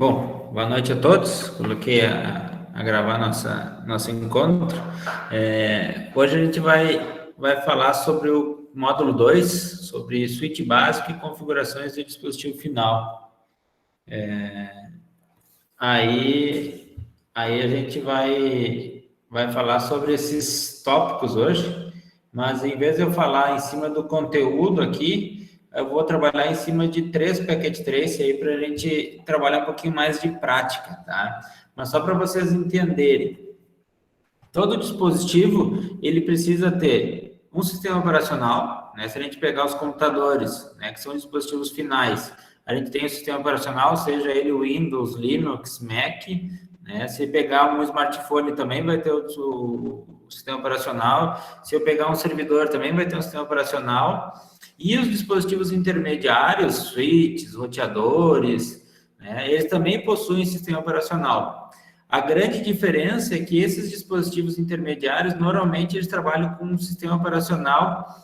Bom, boa noite a todos. Coloquei a gravar nosso encontro. Hoje a gente vai falar sobre o módulo 2, sobre switch básico e configurações do dispositivo final. Aí a gente vai falar sobre esses tópicos hoje, mas em vez de eu falar em cima do conteúdo aqui, eu vou trabalhar em cima de 3 packet trace aí para a gente trabalhar um pouquinho mais de prática, tá? Mas só para vocês entenderem, todo dispositivo ele precisa ter um sistema operacional, né? Se a gente pegar os computadores, né, que são dispositivos finais, a gente tem o sistema operacional, seja ele Windows, Linux, Mac, né? Se pegar um smartphone também vai ter o sistema operacional. Se eu pegar um servidor também vai ter um sistema operacional. E os dispositivos intermediários, switches, roteadores, né? Eles também possuem sistema operacional. A grande diferença é que esses dispositivos intermediários, normalmente, eles trabalham com um sistema operacional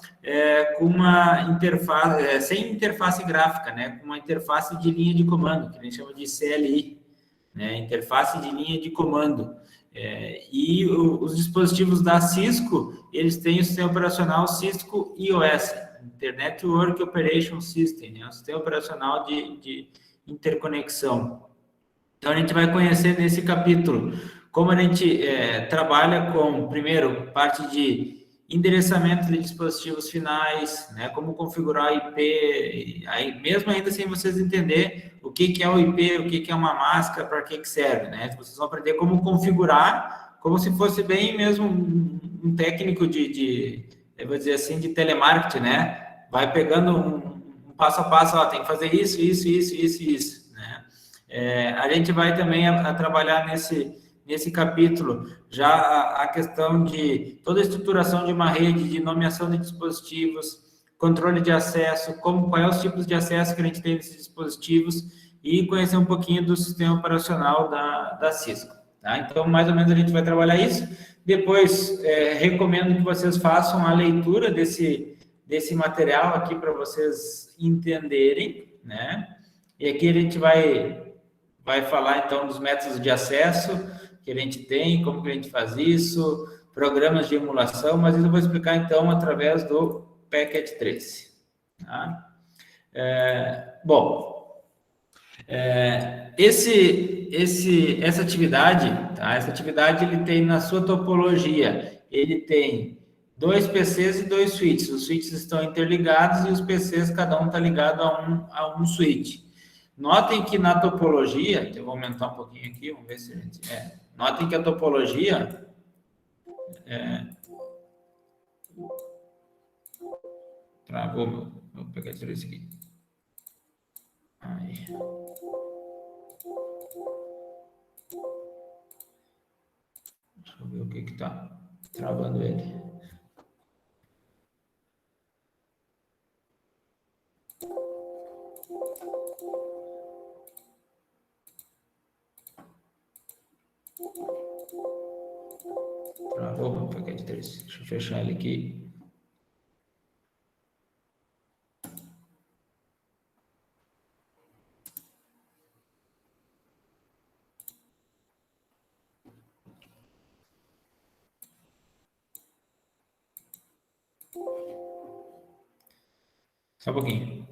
com uma interface, sem interface gráfica, né? Com uma interface de linha de comando, que a gente chama de CLI, né? Interface de linha de comando. Os dispositivos da Cisco, eles têm o sistema operacional Cisco IOS, Internet Work Operation System, né? Um sistema operacional de interconexão. Então, a gente vai conhecer nesse capítulo como a gente trabalha com, primeiro, parte de endereçamento de dispositivos finais, né, como configurar IP, aí, mesmo ainda sem vocês entender o que é o IP, o que é uma máscara, para que serve, né? Vocês vão aprender como configurar, como se fosse bem mesmo um técnico eu vou dizer assim, de telemarketing, né? Vai pegando um passo a passo, ó, tem que fazer isso, né? A gente vai também a trabalhar nesse capítulo já a questão de toda a estruturação de uma rede, de nomeação de dispositivos, controle de acesso, quais são os tipos de acesso que a gente tem nesses dispositivos e conhecer um pouquinho do sistema operacional da Cisco. Tá? Então, mais ou menos, a gente vai trabalhar isso. Depois, recomendo que vocês façam a leitura desse material aqui para vocês entenderem, né? E aqui a gente vai falar, então, dos métodos de acesso que a gente tem, como que a gente faz isso, programas de emulação, mas isso eu vou explicar, então, através do Packet Trace. Tá? Essa atividade, tá? Essa atividade ele tem na sua topologia, ele tem 2 PCs e 2 switches. Os switches estão interligados e os PCs, cada um está ligado a um switch. Notem que na topologia, eu vou aumentar um pouquinho aqui, vamos ver se a gente... Notem que a topologia... Travou, vou pegar isso aqui. Aí. Deixa eu ver o que está travando ele. Travou, vamos pegar de 3. Deixa eu fechar ele aqui. Só um pouquinho.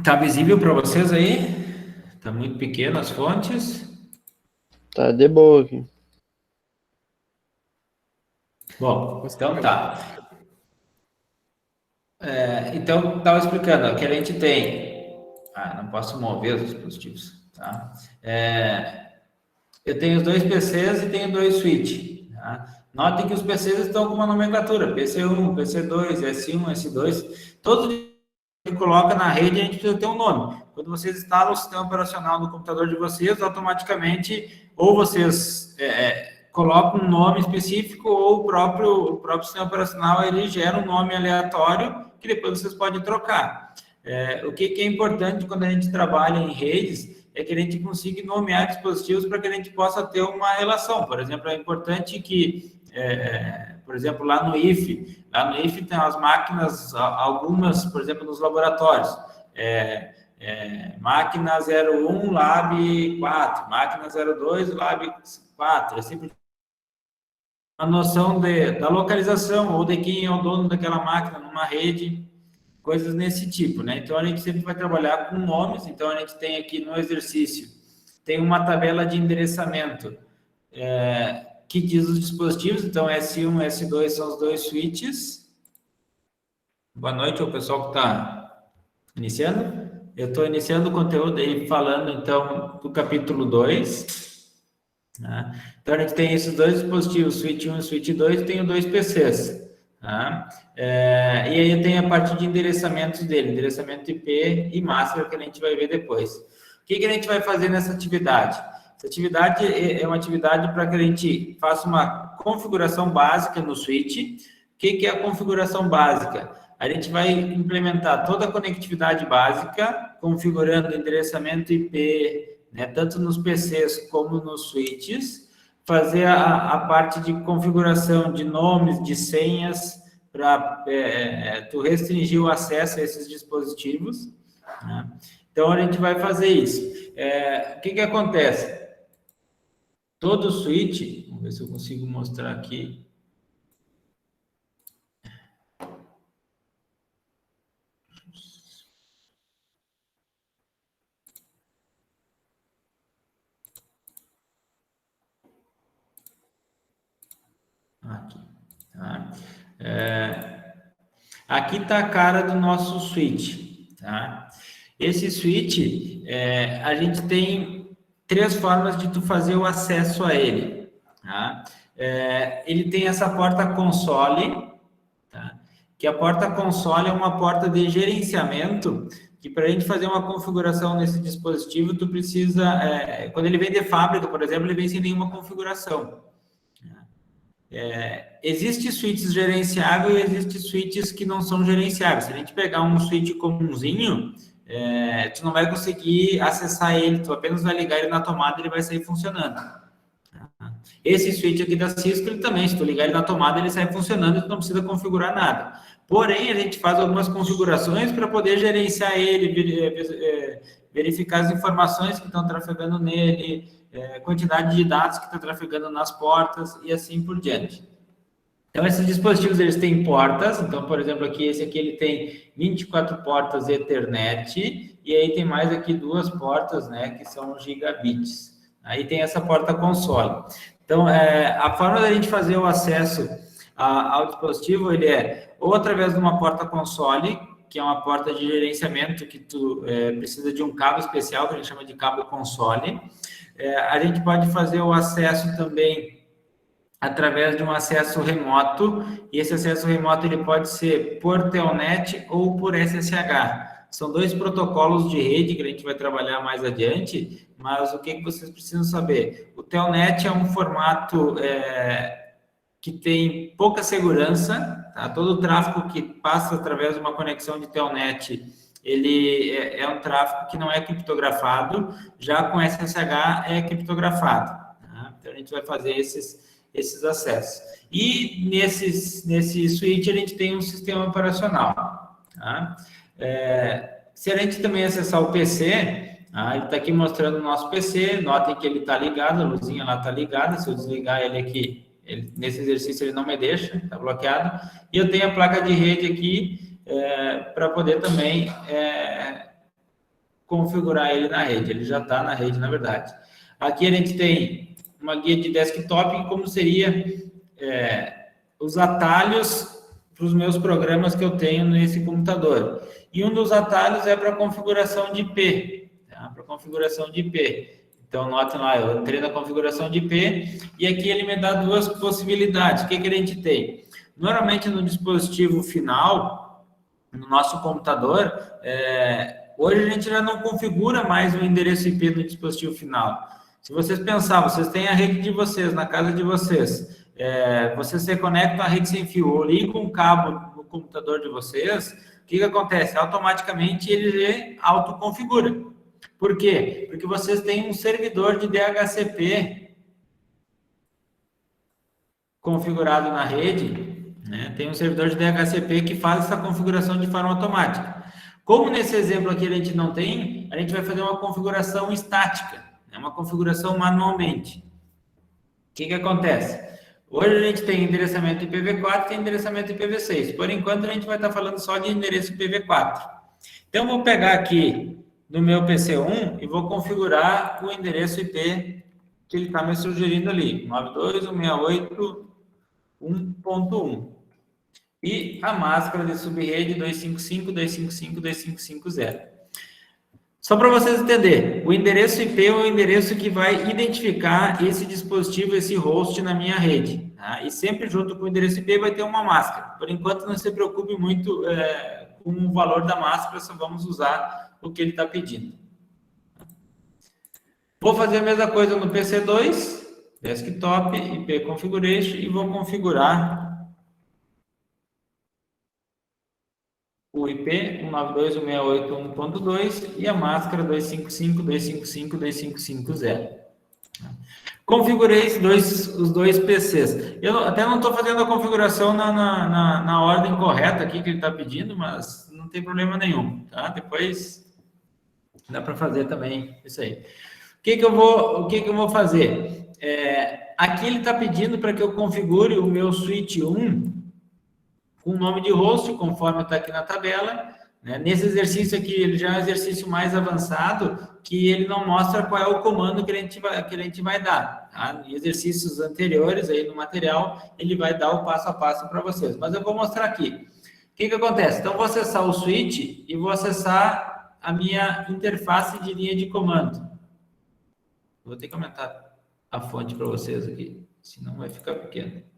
Tá visível para vocês aí? Tá muito pequeno as fontes. Tá de boa aqui. Bom, então tá. Então, estava explicando, ó, que a gente tem... não posso mover os dispositivos, tá? Eu tenho os dois PCs e tenho dois switch, tá? Notem que os PCs estão com uma nomenclatura, PC1, PC2, S1, S2, todos que coloca na rede, a gente precisa ter um nome. Quando vocês instalam o sistema operacional no computador de vocês, automaticamente, ou vocês colocam um nome específico, ou o próprio sistema operacional, ele gera um nome aleatório, que depois vocês podem trocar. O que é importante quando a gente trabalha em redes, é que a gente consiga nomear dispositivos para que a gente possa ter uma relação. Por exemplo, é importante que, por exemplo, lá no IFE tem as máquinas, algumas, por exemplo, nos laboratórios, máquina 01, Lab 4, máquina 02, Lab 4, é sempre a noção da localização ou de quem é o dono daquela máquina numa rede, coisas nesse tipo, né? Então, a gente sempre vai trabalhar com nomes. Então, a gente tem aqui no exercício, tem uma tabela de endereçamento que diz os dispositivos. Então, S1 e S2 são os dois switches. Boa noite ao pessoal que está iniciando. Eu estou iniciando o conteúdo aí falando, então, do capítulo 2. Né? Então, a gente tem esses dois dispositivos, switch 1 e switch 2, e tenho dois PCs. Tá? E aí tem a parte de endereçamentos dele, endereçamento IP e master, que a gente vai ver depois. O que a gente vai fazer nessa atividade? Essa atividade é uma atividade para que a gente faça uma configuração básica no switch. O que é a configuração básica? A gente vai implementar toda a conectividade básica, configurando endereçamento IP, né, tanto nos PCs como nos switches, fazer a parte de configuração de nomes, de senhas, para tu restringir o acesso a esses dispositivos. Né? Então, a gente vai fazer isso. O que acontece? Todo switch, vamos ver se eu consigo mostrar aqui. Aqui, tá? Aqui está a cara do nosso switch, tá? Esse switch, a gente tem 3 formas de tu fazer o acesso a ele, tá? Ele tem essa porta console, tá? Que a porta console é uma porta de gerenciamento, que para a gente fazer uma configuração nesse dispositivo, tu precisa, quando ele vem de fábrica, por exemplo, ele vem sem nenhuma configuração. Existe switches gerenciáveis e existe switches que não são gerenciáveis. Se a gente pegar um switch comumzinho, tu não vai conseguir acessar ele, tu apenas vai ligar ele na tomada e ele vai sair funcionando. Esse switch aqui da Cisco, ele também, se tu ligar ele na tomada, ele sai funcionando e tu não precisa configurar nada. Porém, a gente faz algumas configurações para poder gerenciar ele, verificar as informações que estão trafegando nele, quantidade de dados que está trafegando nas portas e assim por diante. Então, esses dispositivos, eles têm portas. Então, por exemplo, esse aqui, ele tem 24 portas Ethernet, e aí tem mais aqui 2 portas, né, que são gigabits. Aí tem essa porta console. Então, a forma da gente fazer o acesso ao dispositivo, ele ou através de uma porta console, que é uma porta de gerenciamento que tu precisa de um cabo especial, que a gente chama de cabo console. A gente pode fazer o acesso também através de um acesso remoto, e esse acesso remoto ele pode ser por Telnet ou por SSH. São 2 protocolos de rede que a gente vai trabalhar mais adiante, mas o que vocês precisam saber? O Telnet é um formato que tem pouca segurança, tá? Todo o tráfego que passa através de uma conexão de Telnet, ele é um tráfego que não é criptografado, já com SSH é criptografado. Tá? Então, a gente vai fazer esses acessos. E nesse switch a gente tem um sistema operacional. Tá? Se a gente também acessar o PC, ele está aqui mostrando o nosso PC, notem que ele está ligado, a luzinha lá está ligada. Se eu desligar ele aqui, nesse exercício ele não me deixa, está bloqueado. E eu tenho a placa de rede aqui para poder também configurar ele na rede. Ele já está na rede, na verdade. Aqui a gente tem uma guia de desktop, como seria os atalhos para os meus programas que eu tenho nesse computador. E um dos atalhos é para configuração de IP, tá? Para configuração de IP. Então, notem lá, eu entrei na configuração de IP e aqui ele me dá duas possibilidades. O que a gente tem? Normalmente, no dispositivo final, no nosso computador, hoje a gente já não configura mais o endereço IP do dispositivo final. Se vocês pensarem, vocês têm a rede de vocês, na casa de vocês, vocês se conectam à rede sem fio ou ligam um cabo no computador de vocês, o que acontece? Automaticamente ele autoconfigura. Por quê? Porque vocês têm um servidor de DHCP configurado na rede, né? Tem um servidor de DHCP que faz essa configuração de forma automática. Como nesse exemplo aqui a gente não tem, a gente vai fazer uma configuração estática, né? Uma configuração manualmente. O que acontece? Hoje a gente tem endereçamento IPv4 e tem endereçamento IPv6. Por enquanto, a gente vai estar falando só de endereço IPv4. Então, eu vou pegar aqui no meu PC1 e vou configurar o endereço IP que ele está me sugerindo ali, 92.168.1.1. E a máscara de subrede 255.255.250. Só para vocês entenderem, o endereço IP é o endereço que vai identificar esse dispositivo, esse host na minha rede. Tá? E sempre junto com o endereço IP vai ter uma máscara. Por enquanto, não se preocupe muito com o valor da máscara, só vamos usar o que ele está pedindo. Vou fazer a mesma coisa no PC2, desktop, IP configuration, e vou configurar o IP 192.168.1.2 e a máscara 255.255.255.0. Configurei os dois PCs. Eu até não estou fazendo a configuração na ordem correta aqui que ele está pedindo, mas não tem problema nenhum, tá? Depois dá para fazer também isso aí. O que eu vou fazer? Aqui ele está pedindo para que eu configure o meu switch 1 com o nome de host, conforme está aqui na tabela, né? Nesse exercício aqui, ele já é um exercício mais avançado, que ele não mostra qual é o comando que a gente vai dar. Tá? Em exercícios anteriores, aí no material, ele vai dar o passo a passo para vocês. Mas eu vou mostrar aqui. O que acontece? Então, eu vou acessar o switch e vou acessar a minha interface de linha de comando. Vou ter que aumentar a fonte para vocês aqui, senão vai ficar pequeno.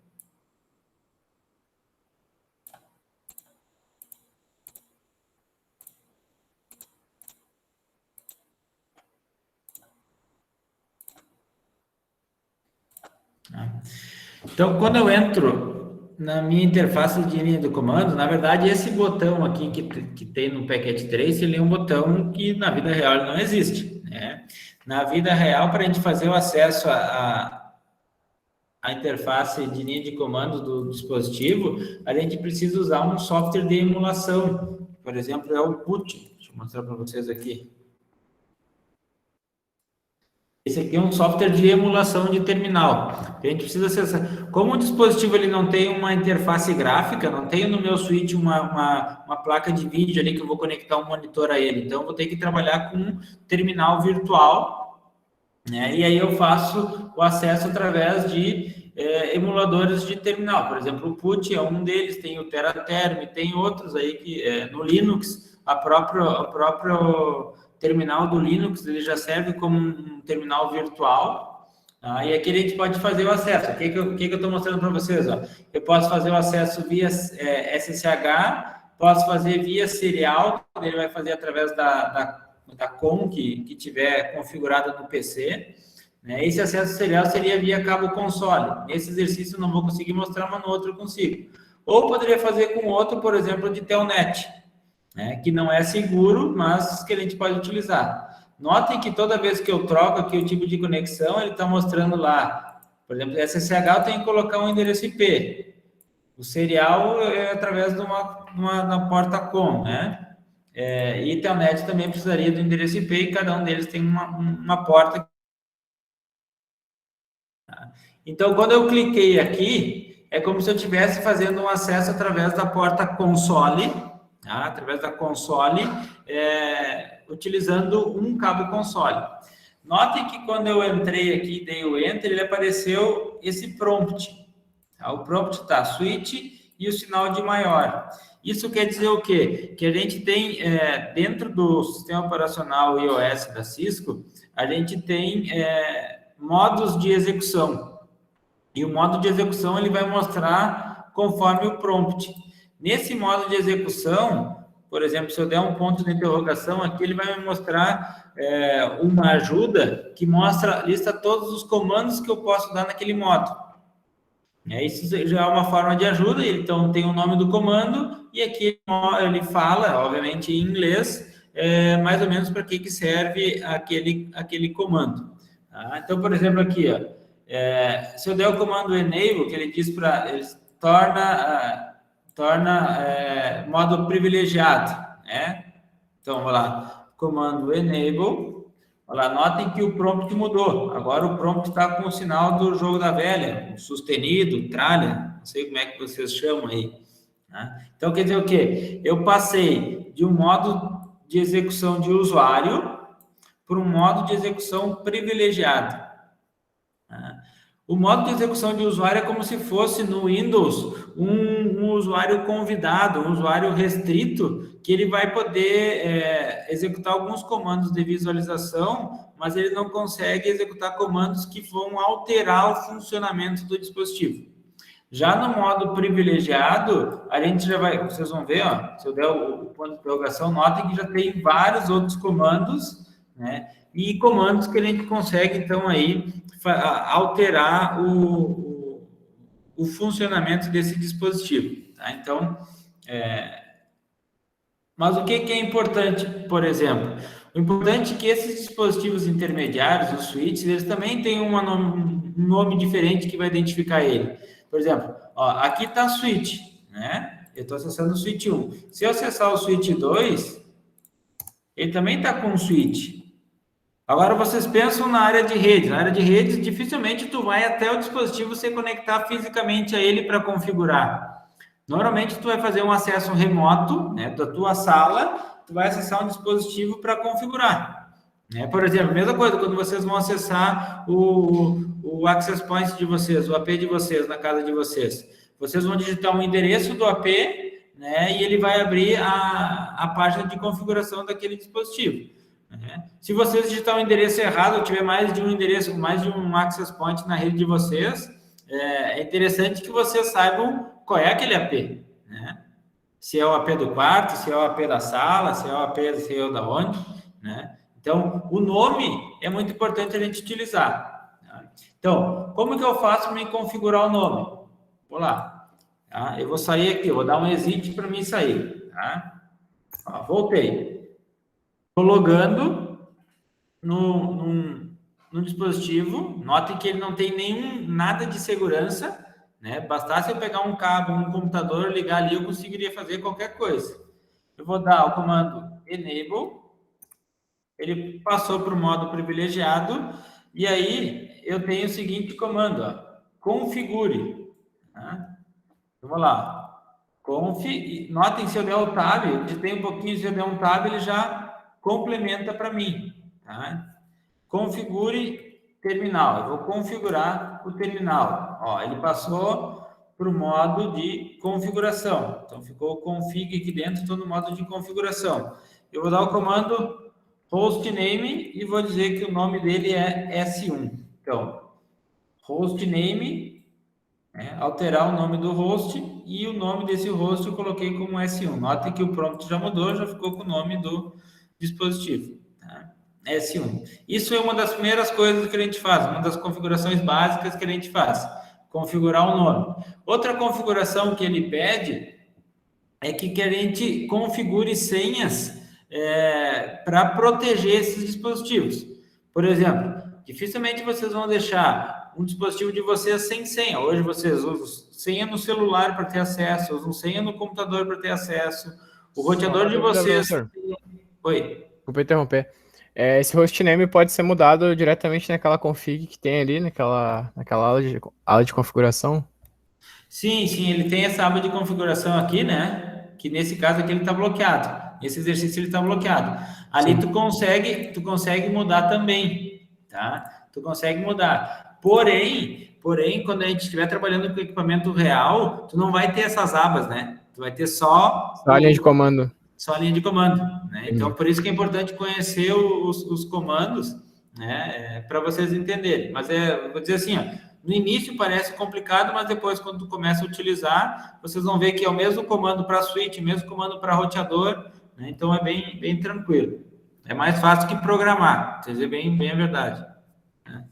Então, quando eu entro na minha interface de linha de comando, na verdade, esse botão aqui que tem no Packet Trace, ele é um botão que na vida real não existe, né? Na vida real, para a gente fazer o acesso à interface de linha de comando do dispositivo, a gente precisa usar um software de emulação. Por exemplo, é o PUT. Deixa eu mostrar para vocês aqui. Esse aqui é um software de emulação de terminal. A gente precisa acessar. Como o dispositivo ele não tem uma interface gráfica, não tenho no meu switch uma placa de vídeo ali que eu vou conectar um monitor a ele. Então, eu vou ter que trabalhar com um terminal virtual, né? E aí eu faço o acesso através de emuladores de terminal. Por exemplo, o PUT é um deles, tem o TeraTerm, tem outros aí que no Linux, a própria terminal do Linux, ele já serve como um terminal virtual, e aqui a gente pode fazer o acesso. O que eu estou mostrando para vocês? Ó? Eu posso fazer o acesso via SSH, posso fazer via serial, ele vai fazer através da COM que tiver configurada no PC. Né? Esse acesso serial seria via cabo console. Nesse exercício eu não vou conseguir mostrar, mas no outro eu consigo. Ou poderia fazer com outro, por exemplo, de Telnet, né, que não é seguro, mas que a gente pode utilizar. Notem que toda vez que eu troco aqui o tipo de conexão, ele está mostrando lá, por exemplo, SSH eu tenho que colocar um endereço IP. O serial é através de uma porta COM, né? E Telnet também precisaria do endereço IP e cada um deles tem uma porta. Então, quando eu cliquei aqui, é como se eu estivesse fazendo um acesso através da porta console, tá? Através da console, utilizando um cabo console. Notem que quando eu entrei aqui e dei o Enter, ele apareceu esse prompt. Tá? O prompt está switch e o sinal de maior. Isso quer dizer o quê? Que a gente tem, dentro do sistema operacional iOS da Cisco, a gente tem modos de execução. E o modo de execução ele vai mostrar conforme o prompt. Nesse modo de execução, por exemplo, se eu der um ponto de interrogação aqui, ele vai me mostrar uma ajuda que lista todos os comandos que eu posso dar naquele modo. Isso já é uma forma de ajuda, então tem o nome do comando e aqui ele fala, obviamente em inglês, mais ou menos para que serve aquele comando. Tá? Então, por exemplo, aqui, se eu der o comando enable, que ele diz para ele torna modo privilegiado, né? Então, vamos lá, comando enable. Olha lá, notem que o prompt mudou. Agora o prompt está com o sinal do jogo da velha, sustenido, tralha, não sei como é que vocês chamam aí. Né? Então, quer dizer o quê? Eu passei de um modo de execução de usuário para um modo de execução privilegiado. Né? O modo de execução de usuário é como se fosse no Windows um usuário convidado, um usuário restrito, que ele vai poder executar alguns comandos de visualização, mas ele não consegue executar comandos que vão alterar o funcionamento do dispositivo. Já no modo privilegiado, a gente já vai, vocês vão ver, ó, se eu der o ponto de interrogação, notem que já tem vários outros comandos, né? E comandos que a gente consegue, então, aí, alterar o funcionamento desse dispositivo. Tá? Então, mas o que é importante, por exemplo? O importante é que esses dispositivos intermediários, os switches, eles também têm um nome diferente que vai identificar ele. Por exemplo, ó, aqui está switch, né? Eu estou acessando o switch 1. Se eu acessar o switch 2, ele também está com um switch. Agora, vocês pensam na área de redes. Na área de redes, dificilmente tu vai até o dispositivo se conectar fisicamente a ele para configurar. Normalmente, tu vai fazer um acesso remoto, né, da tua sala, tu vai acessar um dispositivo para configurar. Né? Por exemplo, mesma coisa, quando vocês vão acessar o access point de vocês, o AP de vocês, na casa de vocês. Vocês vão digitar um endereço do AP, né, e ele vai abrir a página de configuração daquele dispositivo. Se vocês digitar um endereço errado, ou tiver mais de um endereço, mais de um access point na rede de vocês, é interessante que vocês saibam qual é aquele AP, né? Se é o AP do quarto, se é o AP da sala, se é o AP sei eu da onde, né? Então, o nome é muito importante a gente utilizar. Tá? Então, como que eu faço para me configurar o nome? Vou lá. Tá? Eu vou sair aqui, eu vou dar um exit para mim sair. Tá? Ó, voltei. Estou logando no dispositivo. Notem que ele não tem nada de segurança, né? Bastasse eu pegar um cabo, um computador, ligar ali, eu conseguiria fazer qualquer coisa. Eu vou dar o comando enable. Ele passou para o modo privilegiado. E aí, eu tenho o seguinte comando, ó, configure. Tá? Eu vou lá. Notem se eu der o tab, eu digitei um pouquinho, se eu der um tab, ele já complementa para mim, tá? Configure terminal. Eu vou configurar o terminal. Ó, ele passou para o modo de configuração. Então, ficou o config aqui dentro, estou no modo de configuração. Eu vou dar o comando hostname e vou dizer que o nome dele é S1. Então, hostname, alterar o nome do host e o nome desse host eu coloquei como S1. Notem que o prompt já mudou, já ficou com o nome do dispositivo, tá? S1. Isso é uma das primeiras coisas que a gente faz, uma das configurações básicas que a gente faz, configurar o nome. Outra configuração que ele pede é que a gente configure senhas para proteger esses dispositivos. Por exemplo, dificilmente vocês vão deixar um dispositivo de vocês sem senha. Hoje vocês usam senha no celular para ter acesso, usam senha no computador para ter acesso. O roteador de vocês... Oi. Desculpa interromper. Esse hostname pode ser mudado diretamente naquela config que tem ali, naquela ala de configuração? Sim, ele tem essa aba de configuração aqui, né? Que nesse caso aqui ele está bloqueado. Esse exercício ele está bloqueado. Ali tu consegue mudar também, tá? Tu consegue mudar. Porém, quando a gente estiver trabalhando com equipamento real, tu não vai ter essas abas, né? Tu vai ter só a linha de comando. Só a linha de comando, né? Então, por isso que é importante conhecer os comandos, né? Para vocês entenderem. Mas vou dizer assim, ó, no início parece complicado, mas depois, quando tu começa a utilizar, vocês vão ver que é o mesmo comando para switch, mesmo comando para roteador, né? Então é bem tranquilo. É mais fácil que programar, vocês verem bem a verdade. Né?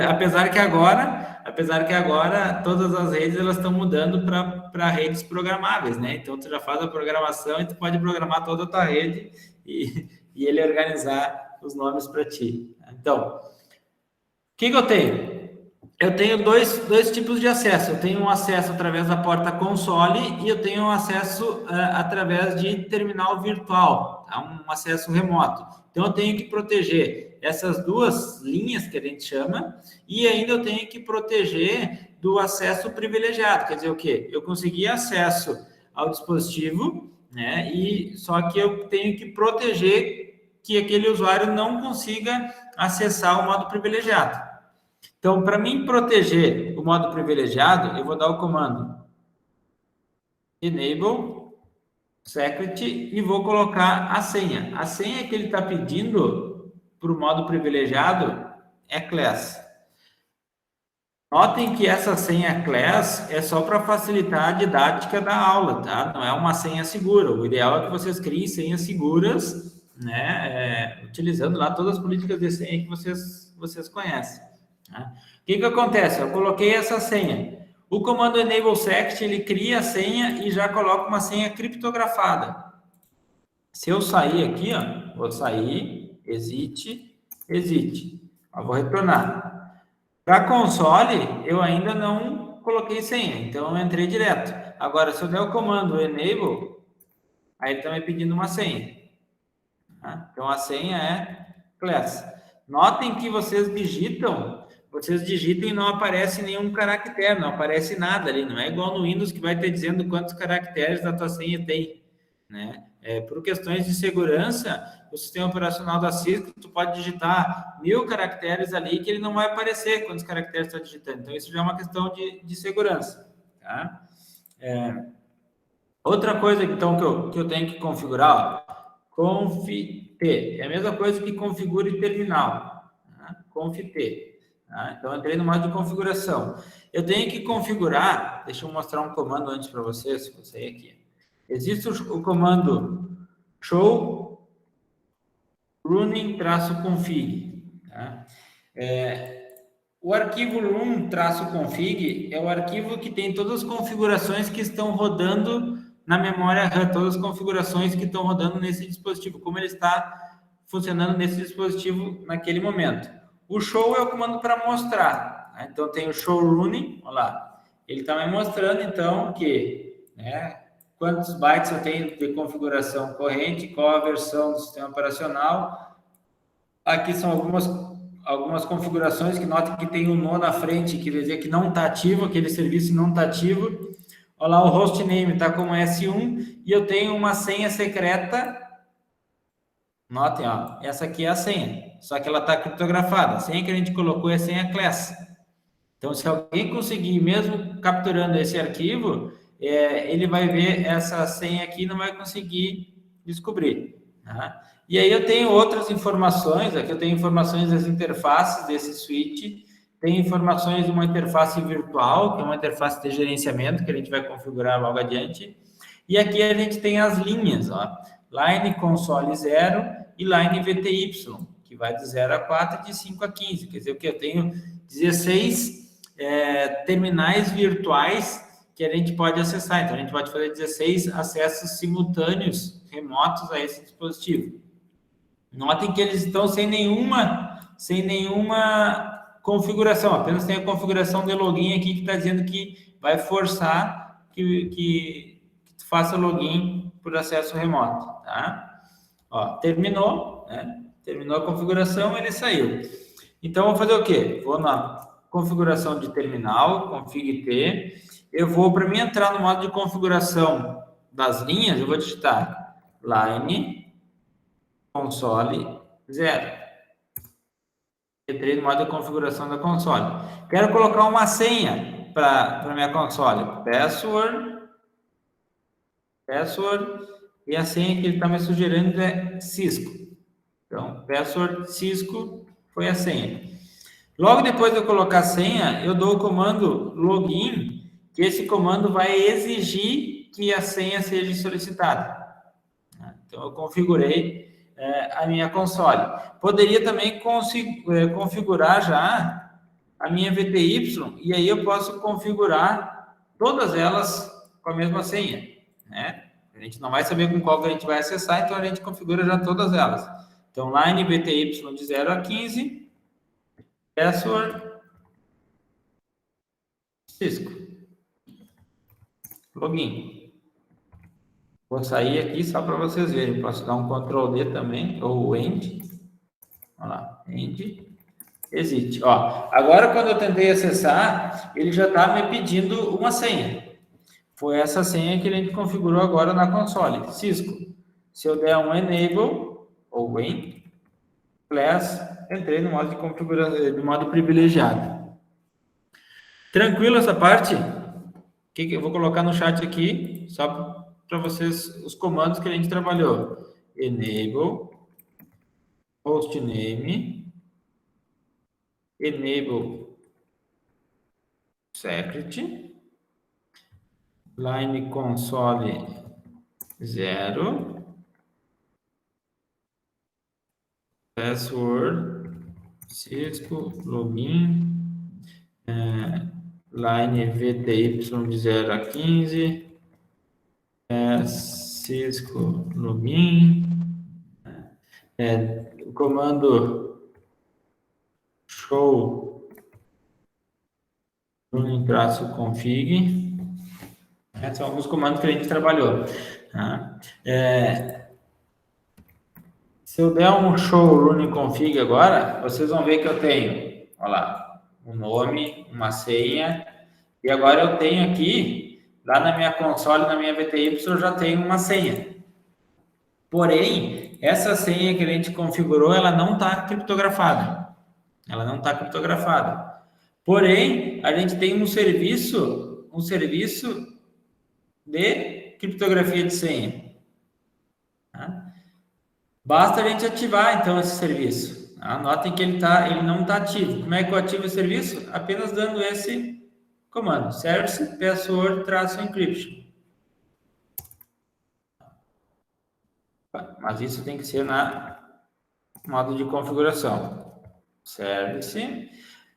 Apesar que agora todas as redes elas estão mudando para redes programáveis, né? Então tu já faz a programação e tu pode programar toda a tua rede e ele organizar os nomes para ti. Então, o que eu tenho? Eu tenho dois tipos de acesso. Eu tenho um acesso através da porta console e eu tenho um acesso através de terminal virtual, tá? Um acesso remoto. Então, eu tenho que proteger essas duas linhas que a gente chama e ainda eu tenho que proteger do acesso privilegiado. Quer dizer o quê? Eu consegui acesso ao dispositivo, né? E só que eu tenho que proteger que aquele usuário não consiga acessar o modo privilegiado. Então, para mim proteger o modo privilegiado, eu vou dar o comando enable secret e vou colocar a senha. A senha que ele está pedindo para o modo privilegiado é class. Notem que essa senha class é só para facilitar a didática da aula, tá? Não é uma senha segura. O ideal é que vocês criem senhas seguras, né? Utilizando lá todas as políticas de senha que vocês conhecem. O que acontece? Eu coloquei essa senha. O comando enable secret, ele cria a senha e já coloca uma senha criptografada. Se eu sair aqui, ó, vou sair, exit. Eu vou retornar. Para console, eu ainda não coloquei senha, então eu entrei direto. Agora, se eu der o comando enable, aí ele está me pedindo uma senha. Então, a senha é class. Notem que vocês digitam e não aparece nenhum caractere, não aparece nada ali, não é igual no Windows que vai te dizendo quantos caracteres a tua senha tem, né? Por questões de segurança, o sistema operacional da Cisco, tu pode digitar 1000 caracteres ali que ele não vai aparecer quantos caracteres tu está digitando. Então, isso já é uma questão de segurança, tá? Outra coisa, então, que eu tenho que configurar, ó, conf-t, é a mesma coisa que configure terminal, tá? Conf-t. Tá? Então, eu entrei no modo de configuração. Eu tenho que configurar, deixa eu mostrar um comando antes para vocês, vou sair aqui. Existe o comando show running-config. Tá? O arquivo run-config é o arquivo que tem todas as configurações que estão rodando na memória RAM, todas as configurações que estão rodando nesse dispositivo, como ele está funcionando nesse dispositivo naquele momento. O show é o comando para mostrar, né? Então, tem o show running, olha lá. Ele está me mostrando, então, que, né, quantos bytes eu tenho de configuração corrente, qual a versão do sistema operacional. Aqui são algumas configurações que notem que tem um nó na frente, que quer dizer que não está ativo, aquele serviço não está ativo. Olha lá, o hostname está como S1 e eu tenho uma senha secreta. Notem, ó, essa aqui é a senha, só que ela está criptografada. A senha que a gente colocou é a senha class. Então, se alguém conseguir, mesmo capturando esse arquivo, ele vai ver essa senha aqui e não vai conseguir descobrir. Tá? E aí eu tenho outras informações, aqui eu tenho informações das interfaces desse switch, tem informações de uma interface virtual, que é uma interface de gerenciamento, que a gente vai configurar logo adiante. E aqui a gente tem as linhas, ó. Line console 0 e line VTY, que vai de 0 a 4 e de 5 a 15. Quer dizer, o que eu tenho 16 terminais virtuais que a gente pode acessar. Então, a gente pode fazer 16 acessos simultâneos, remotos a esse dispositivo. Notem que eles estão sem nenhuma configuração, apenas tem a configuração de login aqui que está dizendo que vai forçar que tu faça login por acesso remoto, tá? Ó, terminou, né? Terminou a configuração, ele saiu. Então, vou fazer o quê? Vou na configuração de terminal, config-t. Eu vou, para mim entrar no modo de configuração das linhas, eu vou digitar line console 0. Entrei no modo de configuração da console. Quero colocar uma senha para minha console. Password, e a senha que ele está me sugerindo é Cisco. Então, password Cisco foi a senha. Logo depois de eu colocar a senha, eu dou o comando login, que esse comando vai exigir que a senha seja solicitada. Então, eu configurei a minha console. Poderia também configurar já a minha VTY, e aí eu posso configurar todas elas com a mesma senha, né? A gente não vai saber com qual que a gente vai acessar, então a gente configura já todas elas. Então, line VTY de 0 a 15, password Cisco, login. Vou sair aqui só para vocês verem. Posso dar um Ctrl D também, ou End. Olha lá, End. Exit. Ó, agora, quando eu tentei acessar, ele já está me pedindo uma senha. Foi essa senha que a gente configurou agora na console, Cisco. Se eu der um Enable, ou Win, Class, entrei no modo de configuração, no modo privilegiado. Tranquilo essa parte? Que eu vou colocar no chat aqui, só para vocês, os comandos que a gente trabalhou. Enable, hostname, enable secret, line console 0, password Cisco, login, line VTY de 0 a 15, Cisco login, o comando show running-config, são alguns comandos que a gente trabalhou. Tá? Se eu der um show running config agora, vocês vão ver que eu tenho, olha lá, um nome, uma senha, e agora eu tenho aqui, lá na minha console, na minha VTY, eu já tenho uma senha. Porém, essa senha que a gente configurou, ela não está criptografada. Ela não está criptografada. Porém, a gente tem um serviço de criptografia de senha. Tá? Basta a gente ativar, então, esse serviço. Anotem que ele não está ativo. Como é que eu ativo o serviço? Apenas dando esse comando, service password-encryption. Mas isso tem que ser na modo de configuração. Service.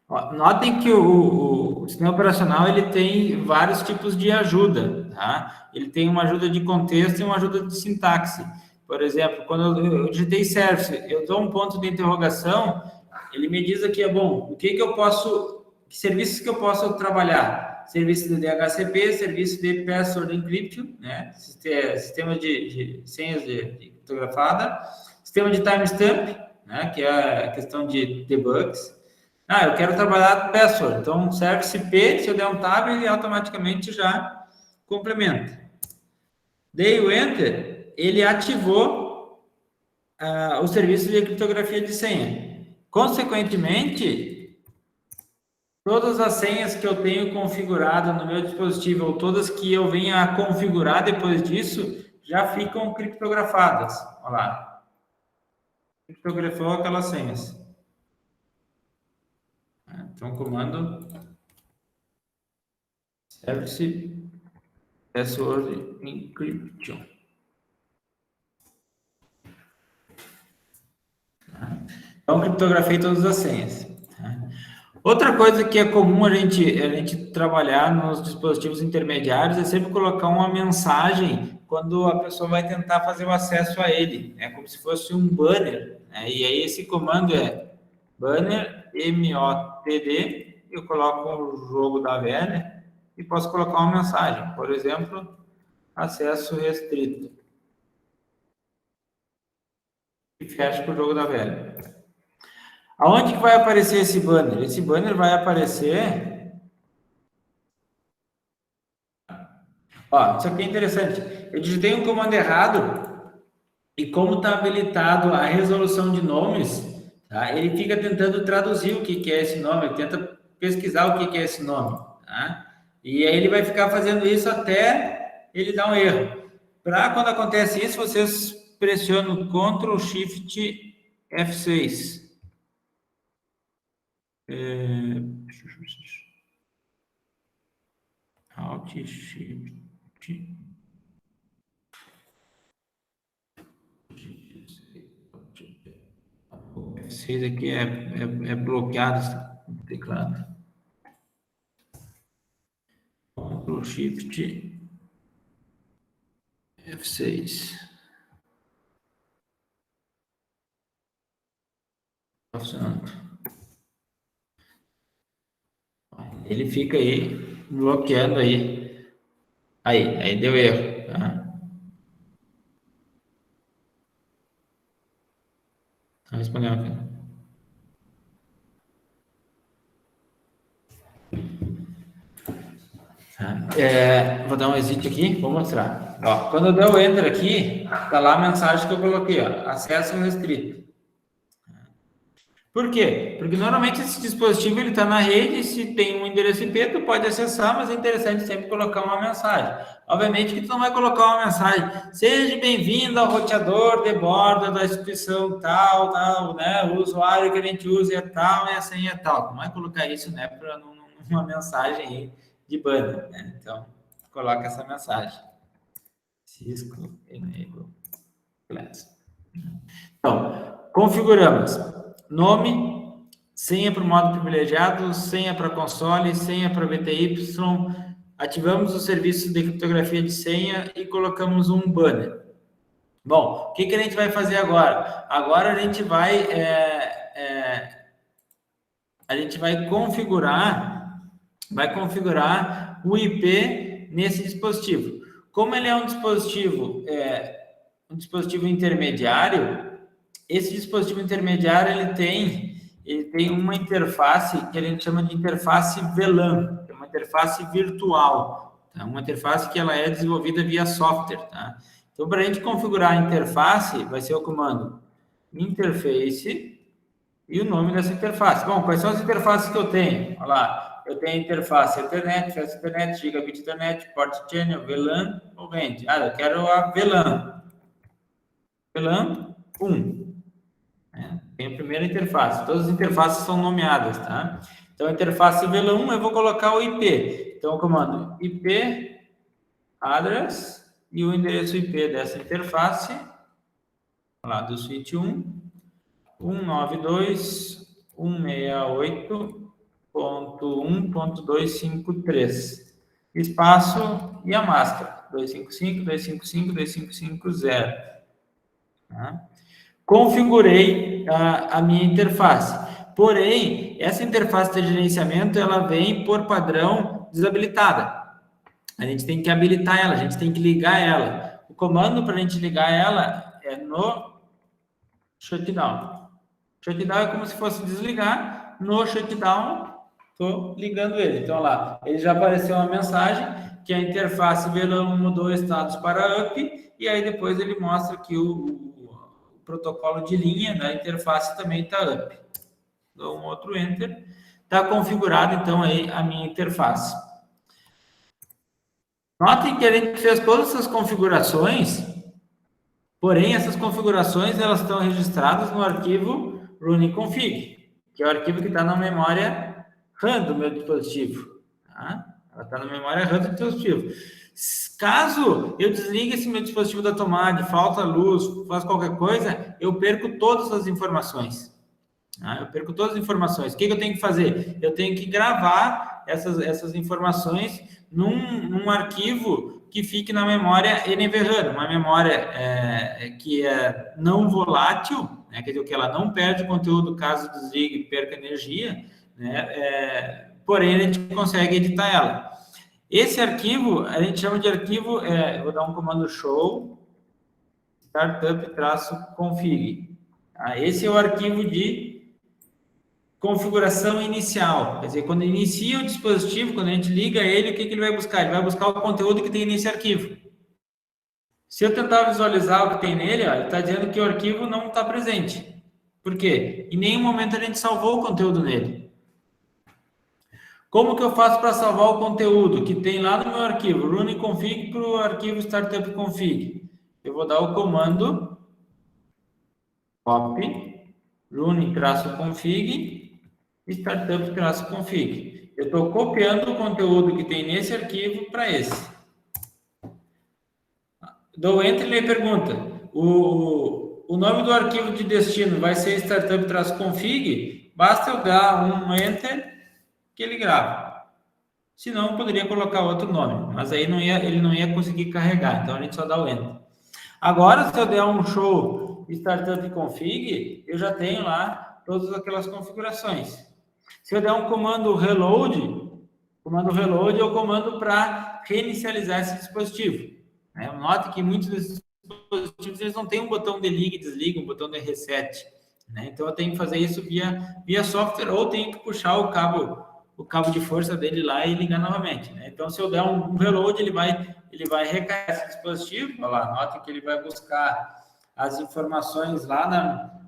Notem que o sistema operacional ele tem vários tipos de ajuda. Tá? Ele tem uma ajuda de contexto e uma ajuda de sintaxe. Por exemplo, quando eu digitei service, eu dou um ponto de interrogação, ele me diz aqui, que serviços que eu posso trabalhar? Serviço de DHCP, serviço de password encryption, né? Sistema de senhas de criptografada, sistema de timestamp, né? Que é a questão de debugs. Eu quero trabalhar password, então service P, se eu der um tab, ele automaticamente já complementa. Dei o enter, ele ativou o serviço de criptografia de senha. Consequentemente, todas as senhas que eu tenho configurado no meu dispositivo, ou todas que eu venha a configurar depois disso, já ficam criptografadas. Olha lá. Criptografou aquelas senhas. Então, comando service password encryption. Então, criptografei todas as senhas. Outra coisa que é comum a gente trabalhar nos dispositivos intermediários é sempre colocar uma mensagem quando a pessoa vai tentar fazer o acesso a ele, como se fosse um banner. E aí esse comando é banner, MOTD, eu coloco o jogo da velha e posso colocar uma mensagem, por exemplo, acesso restrito. E fecho com o jogo da velha. Aonde que vai aparecer esse banner? Esse banner vai aparecer... Ó, isso aqui é interessante. Eu digitei um comando errado E como está habilitado a resolução de nomes, tá? Ele fica tentando traduzir o que é esse nome, ele tenta pesquisar o que é esse nome, tá? E aí ele vai ficar fazendo isso até ele dar um erro. Para quando acontece isso, vocês pressionam Ctrl Shift F6. Alt Shift F6 aqui é bloqueado no teclado. Ctrl Shift F6. Tá funcionando. Ele fica aí bloqueando aí. Aí deu erro. Tá? Tá respondendo aqui. Vou dar um exit aqui, vou mostrar. Ó, quando eu der o enter aqui, tá lá a mensagem que eu coloquei, ó, acesso restrito. Por quê? Porque normalmente esse dispositivo ele está na rede, se tem um endereço IP, tu pode acessar, mas é interessante sempre colocar uma mensagem. Obviamente que tu não vai colocar uma mensagem, seja bem-vindo ao roteador de bordo da instituição tal, né? O usuário que a gente usa é tal e a senha é tal. Não vai colocar isso, né, para uma mensagem aí de banda, né? Então, coloca essa mensagem. Cisco Enable Class. Então, configuramos nome, senha para o modo privilegiado, senha para console, senha para VTY, ativamos o serviço de criptografia de senha e colocamos um banner. Bom, o que a gente vai fazer agora? Agora a gente vai configurar o IP nesse dispositivo. Como ele é um dispositivo intermediário, esse dispositivo intermediário ele tem uma interface que a gente chama de interface VLAN, que é uma interface virtual, tá? Uma interface que ela é desenvolvida via software, tá? Então, para a gente configurar a interface, vai ser o comando interface e o nome dessa interface. Bom, quais são as interfaces que eu tenho? Olha lá, eu tenho interface Ethernet, Fast Ethernet, Gigabit Ethernet, Port Channel, VLAN ou Range. Eu quero a VLAN. VLAN 1. Tem a primeira interface. Todas as interfaces são nomeadas, tá? Então, a interface VLAN 1, eu vou colocar o IP. Então, o comando IP address e o endereço IP dessa interface, lá do switch 1, 192.168.1.253. Espaço e a máscara, 255.255.255.0. Tá? Configurei a minha interface. Porém, essa interface de gerenciamento, ela vem por padrão desabilitada. A gente tem que habilitar ela, a gente tem que ligar ela. O comando para a gente ligar ela é no shutdown. Shutdown é como se fosse desligar. No shutdown, estou ligando ele. Então, lá, ele já apareceu uma mensagem que a interface VLAN mudou status para up, e aí depois ele mostra que o protocolo de linha da interface também está up. Dou um outro enter. Está configurado, então, aí a minha interface. Notem que a gente fez todas essas configurações, porém, essas configurações elas estão registradas no arquivo running.config, que é o arquivo que está na memória RAM do meu dispositivo. Tá? Ela está na memória RAM do dispositivo. Caso eu desligue esse meu dispositivo da tomada, falta luz, faz qualquer coisa, eu perco todas as informações. Eu perco todas as informações. O que eu tenho que fazer? Eu tenho que gravar essas informações num arquivo que fique na memória NVRAM, uma memória que é não volátil, né? Quer dizer, que ela não perde conteúdo caso desligue e perca energia, né? Porém, a gente consegue editar ela. Esse arquivo, a gente chama de arquivo, vou dar um comando show, startup-config. Esse é o arquivo de configuração inicial. Quer dizer, quando inicia o dispositivo, quando a gente liga ele, o que ele vai buscar? Ele vai buscar o conteúdo que tem nesse arquivo. Se eu tentar visualizar o que tem nele, ó, ele está dizendo que o arquivo não está presente. Por quê? Em nenhum momento a gente salvou o conteúdo nele. Como que eu faço para salvar o conteúdo que tem lá no meu arquivo? Running.config para o arquivo startup.config. Eu vou dar o comando copy, running-config, startup-config. Eu estou copiando o conteúdo que tem nesse arquivo para esse. Dou enter e ele pergunta, o nome do arquivo de destino vai ser startup-config? Basta eu dar um enter que ele grava. Se não, eu poderia colocar outro nome, mas aí ele não ia conseguir carregar, então a gente só dá o enter. Agora, se eu der um show startup config, eu já tenho lá todas aquelas configurações. Se eu der um comando reload é o comando para reinicializar esse dispositivo. Note que muitos desses dispositivos eles não têm um botão de liga e desliga, um botão de reset. Então, eu tenho que fazer isso via software ou tenho que puxar o cabo de força dele lá e ligar novamente. Então, se eu der um reload, ele vai recarregar esse dispositivo. Olha lá, notem que ele vai buscar as informações lá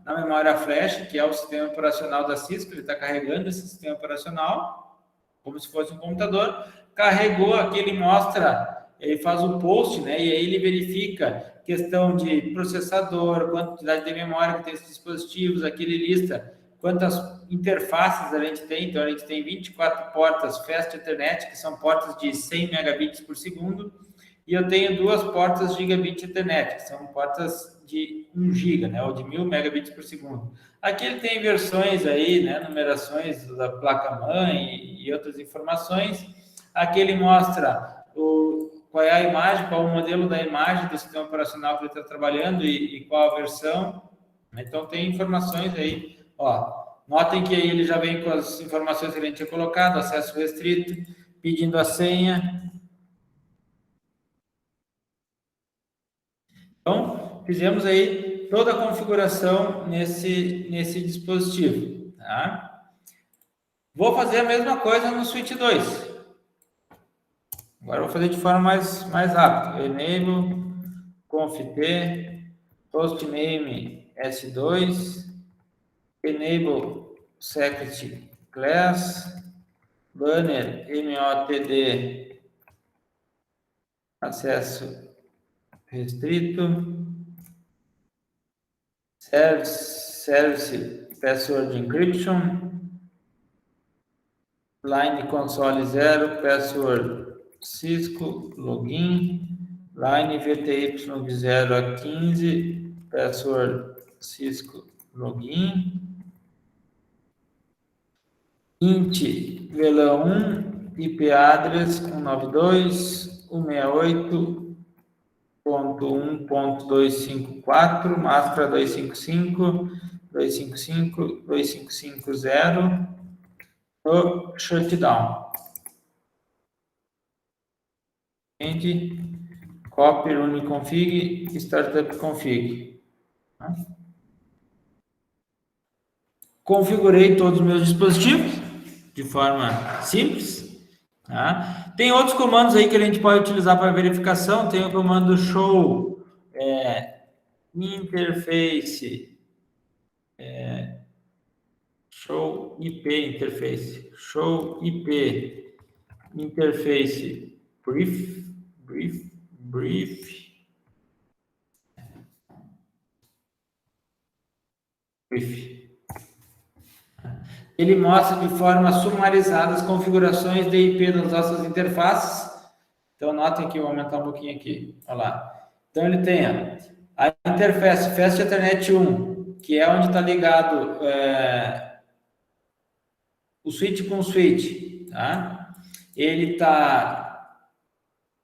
na memória flash, que é o sistema operacional da Cisco. Ele está carregando esse sistema operacional como se fosse um computador. Carregou aqui, ele mostra, ele faz o post, e aí ele verifica questão de processador, quantidade de memória que tem esses dispositivos. Aqui ele lista quantas interfaces a gente tem. Então, a gente tem 24 portas Fast Ethernet, que são portas de 100 megabits por segundo, e eu tenho 2 portas Gigabit Ethernet, que são portas de 1 giga, ou de 1000 megabits por segundo. Aqui ele tem versões aí, numerações da placa-mãe e outras informações. Aqui ele mostra qual é a imagem, qual é o modelo da imagem do sistema operacional que ele está trabalhando e qual a versão. Então, tem informações aí. Notem que aí ele já vem com as informações que a gente tinha colocado, acesso restrito, pedindo a senha. Então, fizemos aí toda a configuração nesse dispositivo. Tá? Vou fazer a mesma coisa no Switch 2. Agora vou fazer de forma mais rápida. Enable, conft, hostname S2, enable secret class, banner MOTD, acesso restrito, service password encryption, line console 0, password Cisco, login, line VTY de 0 a 15, password Cisco, login, int VLAN 1, IP address 192.168.1.254, máscara 255.255.255.0 no shutdown. Copy running config, startup config. Configurei todos os meus dispositivos de forma simples. Tá? Tem outros comandos aí que a gente pode utilizar para verificação. Tem o comando show interface, show IP interface, show IP interface brief. Ele mostra de forma sumarizada as configurações de IP das nossas interfaces. Então, notem que eu vou aumentar um pouquinho aqui. Olha lá. Então, ele tem a interface Fast Ethernet 1, que é onde está ligado o switch com o switch. Tá? Ele está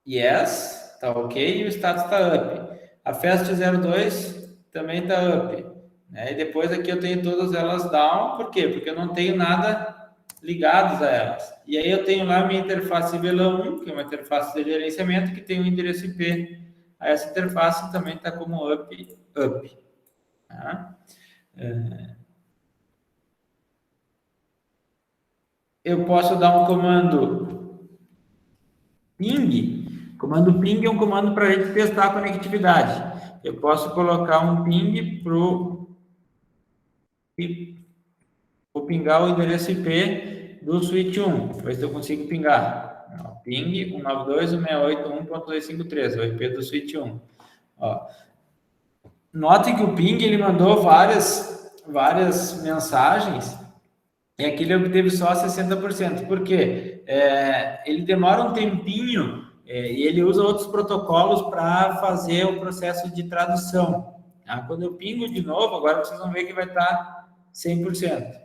yes, está ok, e o status está up. A Fast 02 também está up. E depois aqui eu tenho todas elas down, por quê? Porque eu não tenho nada ligados a elas. E aí eu tenho lá a minha interface VLAN 1, que é uma interface de gerenciamento, que tem um endereço IP. Essa interface também está como up. Tá? Eu posso dar um comando ping Comando ping é um comando para a gente testar a conectividade. Eu posso colocar um ping vou pingar o endereço IP do switch 1, ver se eu consigo pingar. Ping 192.168.1.253, o IP do switch 1. Ó. Note que o ping ele mandou várias mensagens e aqui ele obteve só 60%. Por quê? Ele demora um tempinho e ele usa outros protocolos para fazer o processo de tradução. Tá? Quando eu pingo de novo, agora vocês vão ver que vai estar 100%.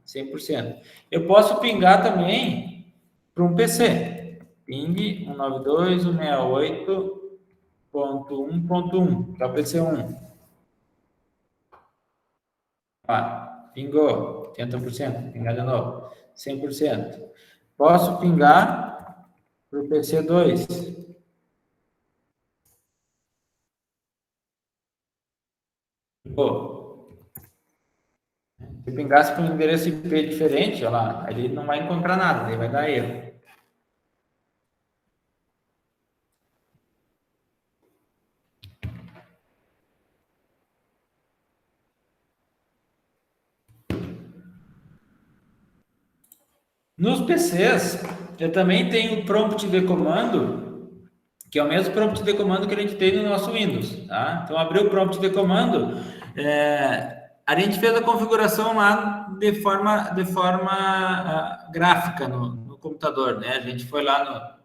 100%. Eu posso pingar também para um PC. Ping 192.168.1.1, que é o PC1. Pingou, 80%, pingar de novo, 100%. Posso pingar para o PC2. Pingou. Se pingasse para um endereço IP diferente, olha lá, ele não vai encontrar nada, ele vai dar erro. Nos PCs, eu também tenho o prompt de comando, que é o mesmo prompt de comando que a gente tem no nosso Windows, tá? Então, abri o prompt de comando, a gente fez a configuração lá de forma gráfica no computador, né? A gente foi lá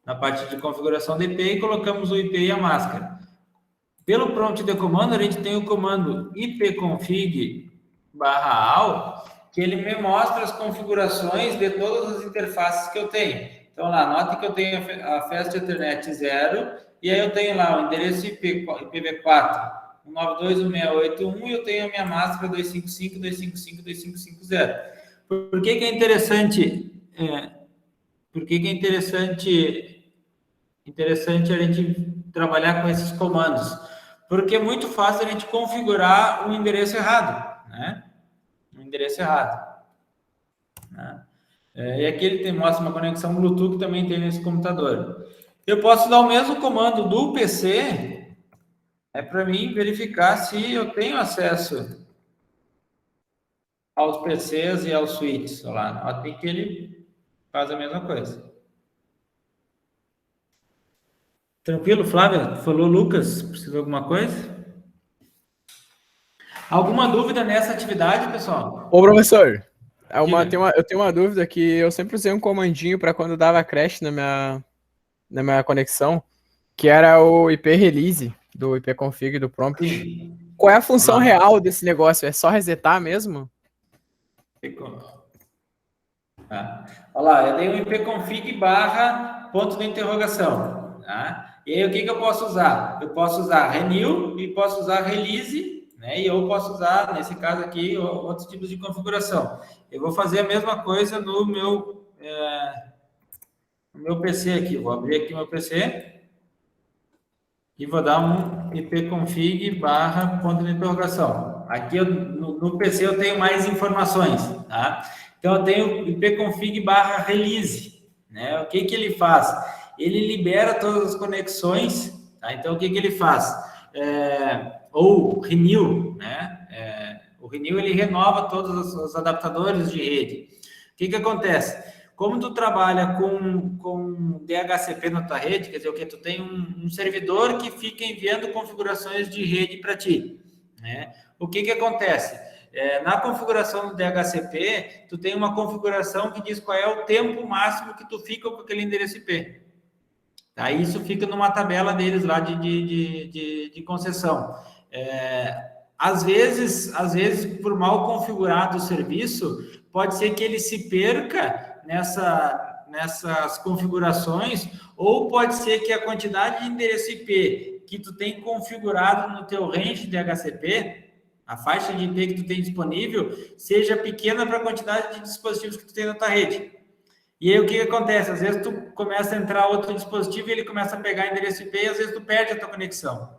na parte de configuração de IP e colocamos o IP e a máscara. Pelo prompt de comando, a gente tem o comando ipconfig/all, que ele me mostra as configurações de todas as interfaces que eu tenho. Então, lá, note que eu tenho a Fast Ethernet 0, e aí eu tenho lá o endereço IPv4, 192.168.1, e eu tenho a minha máscara 255.255.255.0. Por que é interessante? Por que é interessante a gente trabalhar com esses comandos? Porque é muito fácil a gente configurar um endereço errado, né? Um endereço errado. Né? E aqui ele mostra uma conexão Bluetooth que também tem nesse computador. Eu posso dar o mesmo comando do PC para mim verificar se eu tenho acesso aos PCs e aos switches. Olha lá, notem que ele faz a mesma coisa. Tranquilo, Flávia? Falou, Lucas? Precisa de alguma coisa? Alguma dúvida nessa atividade, pessoal? Ô, professor, eu tenho uma dúvida que eu sempre usei um comandinho para quando dava crash na minha conexão, que era o IP release do ipconfig do prompt. Sim. Qual é a função real desse negócio? É só resetar mesmo? Olha lá, eu dei um ipconfig / ponto de interrogação. Tá? E aí, o que eu posso usar? Eu posso usar renew e posso usar release, né? E eu posso usar, nesse caso aqui, outros tipos de configuração. Eu vou fazer a mesma coisa no meu PC aqui. Vou abrir aqui meu PC e vou dar um ipconfig / ponto de interrogação. Aqui no PC eu tenho mais informações, tá? Então eu tenho ipconfig / release, né? O que ele faz? Ele libera todas as conexões, tá? Então o que ele faz? Ou renew, né? O renew ele renova todos os adaptadores de rede. O que acontece? Como tu trabalha com DHCP na tua rede, quer dizer, o que tu tem um servidor que fica enviando configurações de rede para ti, né? O que acontece? Na configuração do DHCP, tu tem uma configuração que diz qual é o tempo máximo que tu fica com aquele endereço IP. Tá? Isso fica numa tabela deles lá de concessão. Às vezes, por mal configurado o serviço, pode ser que ele se perca nessas configurações, ou pode ser que a quantidade de endereço IP que tu tem configurado no teu range de DHCP, a faixa de IP que tu tem disponível, seja pequena para a quantidade de dispositivos que tu tem na tua rede. E aí o que acontece? Às vezes tu começa a entrar outro dispositivo e ele começa a pegar endereço IP e às vezes tu perde a tua conexão.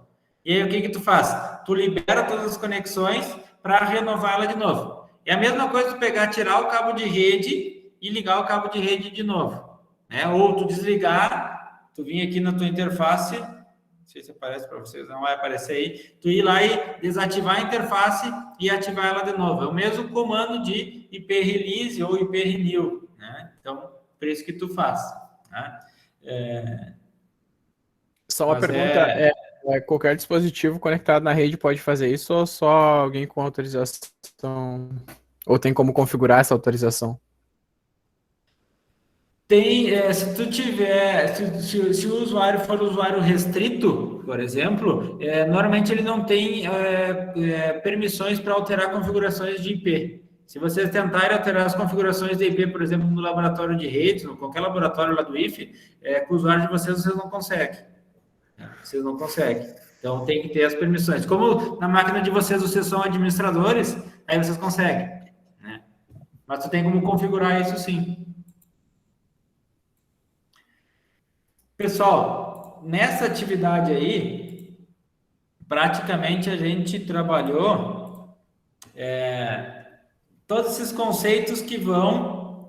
E aí o que tu faz? Tu libera todas as conexões para renová-la de novo. É a mesma coisa tu pegar, tirar o cabo de rede e ligar o cabo de rede de novo, né? Ou tu desligar Tu vir aqui na tua interface, não sei se aparece para vocês, não vai aparecer aí, tu ir lá e desativar a interface e ativar ela de novo. É o mesmo comando de IP release ou IP renew, né? Então, por isso que tu faz, tá? Só uma pergunta, qualquer dispositivo conectado na rede pode fazer isso ou só alguém com autorização? Ou tem como configurar essa autorização? Tem, se tu tiver, se o usuário for usuário restrito, por exemplo, normalmente ele não tem permissões para alterar configurações de IP. Se vocês tentarem alterar as configurações de IP, por exemplo, no laboratório de redes, ou qualquer laboratório lá do IFE, com o usuário de vocês não conseguem. Vocês não conseguem. Então, tem que ter as permissões. Como na máquina de vocês são administradores, aí vocês conseguem, né? Mas tu tem como configurar isso sim. Pessoal, nessa atividade aí, praticamente a gente trabalhou todos esses conceitos que vão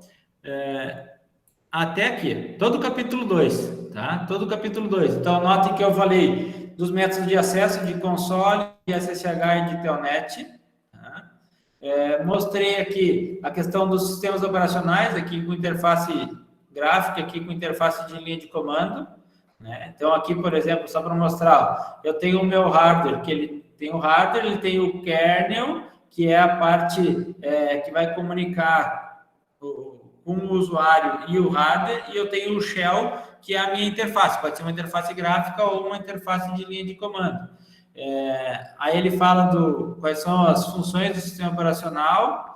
até aqui, todo o capítulo 2, tá? Todo o capítulo 2. Então, anotem que eu falei dos métodos de acesso de console, de SSH e de Telnet. Tá? Mostrei aqui a questão dos sistemas operacionais, aqui com interface gráfica, aqui com interface de linha de comando, né? Então, aqui, por exemplo, só para mostrar, eu tenho o meu hardware, que ele tem o hardware, ele tem o kernel, que é a parte que vai comunicar com o usuário e o hardware, e eu tenho o shell, que é a minha interface, pode ser uma interface gráfica ou uma interface de linha de comando. Aí ele fala quais são as funções do sistema operacional.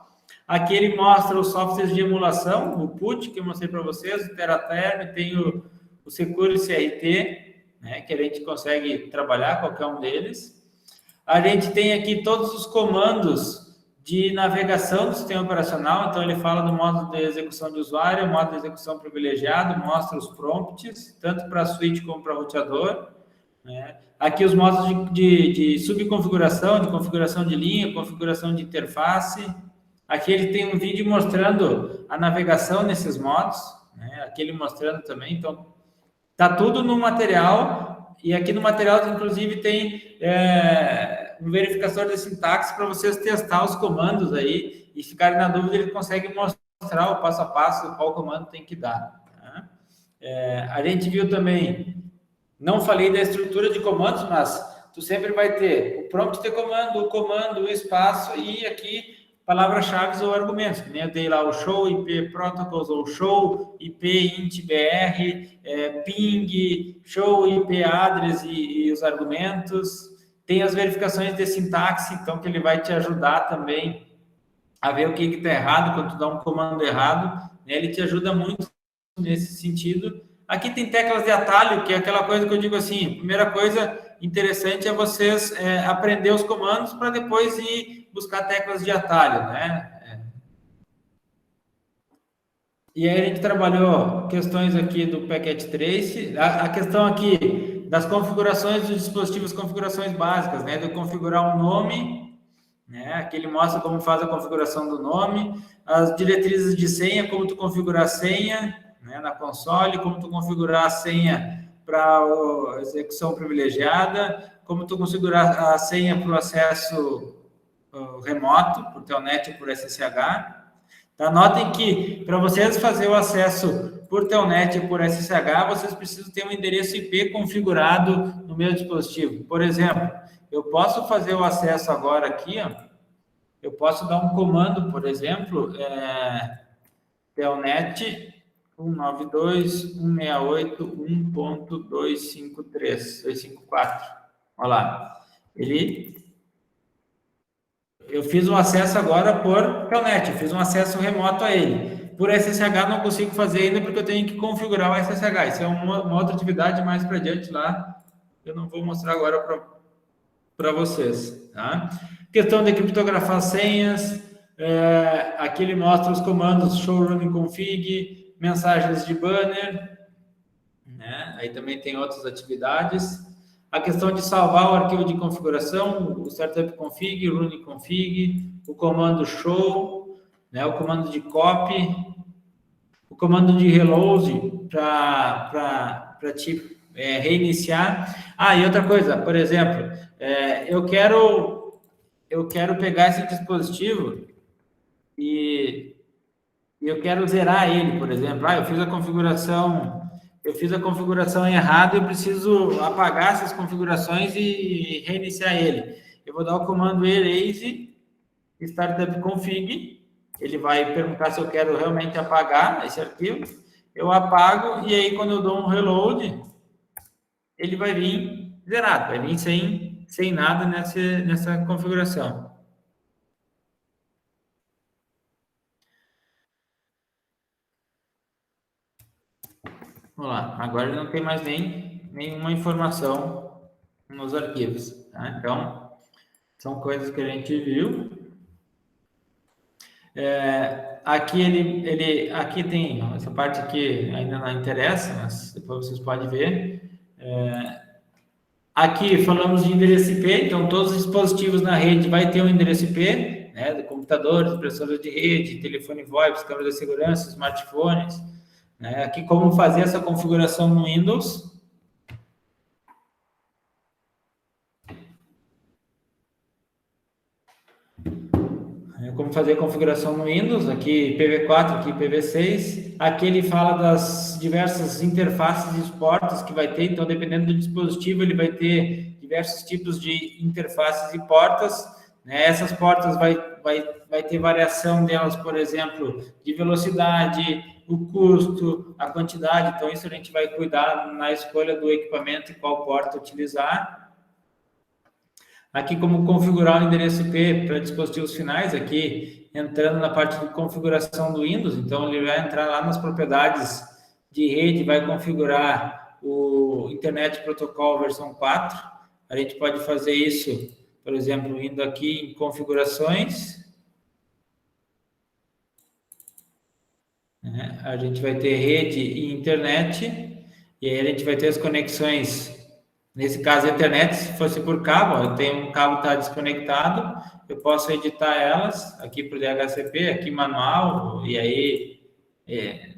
Aqui ele mostra os softwares de emulação, o PUT, que eu mostrei para vocês, o Teraterm, tem o Secure CRT, né, que a gente consegue trabalhar qualquer um deles. A gente tem aqui todos os comandos de navegação do sistema operacional, então ele fala do modo de execução de usuário, modo de execução privilegiado, mostra os prompts, tanto para switch como para roteador, né? Aqui os modos de subconfiguração, de configuração de linha, configuração de interface. Aqui ele tem um vídeo mostrando a navegação nesses modos, né? Aqui ele mostrando também, então tá tudo no material, e aqui no material inclusive tem um verificador de sintaxe para vocês testar os comandos aí e ficarem na dúvida, ele consegue mostrar o passo a passo qual comando tem que dar. Tá? A gente viu também, não falei da estrutura de comandos, mas tu sempre vai ter o prompt de comando, o espaço e aqui palavras-chave ou argumentos. Que nem eu dei lá o show IP protocols ou show IP int br, ping, show IP address e os argumentos. Tem as verificações de sintaxe, então, que ele vai te ajudar também a ver o que está errado, quando tu dá um comando errado, né? Ele te ajuda muito nesse sentido. Aqui tem teclas de atalho, que é aquela coisa que eu digo assim, a primeira coisa interessante é vocês aprender os comandos para depois ir buscar teclas de atalho, né? E aí a gente trabalhou questões aqui do Packet Trace, a questão aqui das configurações dos dispositivos, configurações básicas, né? De configurar um nome, né? Aqui ele mostra como faz a configuração do nome, as diretrizes de senha, como tu configurar a senha, né? Na console, como tu configurar a senha para a execução privilegiada, como tu configurar a senha para o acesso remoto, por Telnet ou por SSH. Tá? Notem que para vocês fazer o acesso por Telnet ou por SSH, vocês precisam ter um endereço IP configurado no meu dispositivo. Por exemplo, eu posso fazer o acesso agora aqui, ó, eu posso dar um comando, por exemplo, Telnet 192.168.1.253.254. Olha lá. Eu fiz um acesso agora por Telnet, eu fiz um acesso remoto a ele. Por SSH não consigo fazer ainda porque eu tenho que configurar o SSH. Isso é uma outra atividade mais para diante lá. Eu não vou mostrar agora para vocês. Tá? Questão de criptografar senhas. Aqui ele mostra os comandos show running config, mensagens de banner, né? Aí também tem outras atividades. A questão de salvar o arquivo de configuração, o startup config, o running config, o comando show, né? O comando de copy, o comando de reload, para te reiniciar. Ah, e outra coisa, por exemplo, eu quero pegar esse dispositivo e eu quero zerar ele, por exemplo. Ah, eu fiz a configuração errada, eu preciso apagar essas configurações e reiniciar ele. Eu vou dar o comando erase startup config. Ele vai perguntar se eu quero realmente apagar esse arquivo. Eu apago e aí quando eu dou um reload, ele vai vir zerado, vai vir sem nada nessa configuração. Vamos lá, agora ele não tem mais nenhuma informação nos arquivos, tá? Então, são coisas que a gente viu. Aqui tem, essa parte aqui ainda não interessa, mas depois vocês podem ver. Aqui falamos de endereço IP, então todos os dispositivos na rede vai ter um endereço IP, né, de computadores, impressoras de rede, telefone VoIP, câmeras de segurança, smartphones, né? Aqui como fazer essa configuração no Windows. Como fazer a configuração no Windows, aqui IPv4, aqui IPv6. Aqui ele fala das diversas interfaces e portas que vai ter, então dependendo do dispositivo ele vai ter diversos tipos de interfaces e portas, né? Essas portas vai ter variação delas, por exemplo, de velocidade, o custo, a quantidade, então isso a gente vai cuidar na escolha do equipamento e qual porta utilizar. Aqui como configurar o endereço IP para dispositivos finais, aqui entrando na parte de configuração do Windows, então ele vai entrar lá nas propriedades de rede, vai configurar o Internet Protocol versão 4. A gente pode fazer isso, por exemplo, indo aqui em configurações. A gente vai ter rede e internet, e aí a gente vai ter as conexões. Nesse caso, a internet, se fosse por cabo, eu tenho um cabo que está desconectado, eu posso editar elas aqui para o DHCP, aqui manual, e aí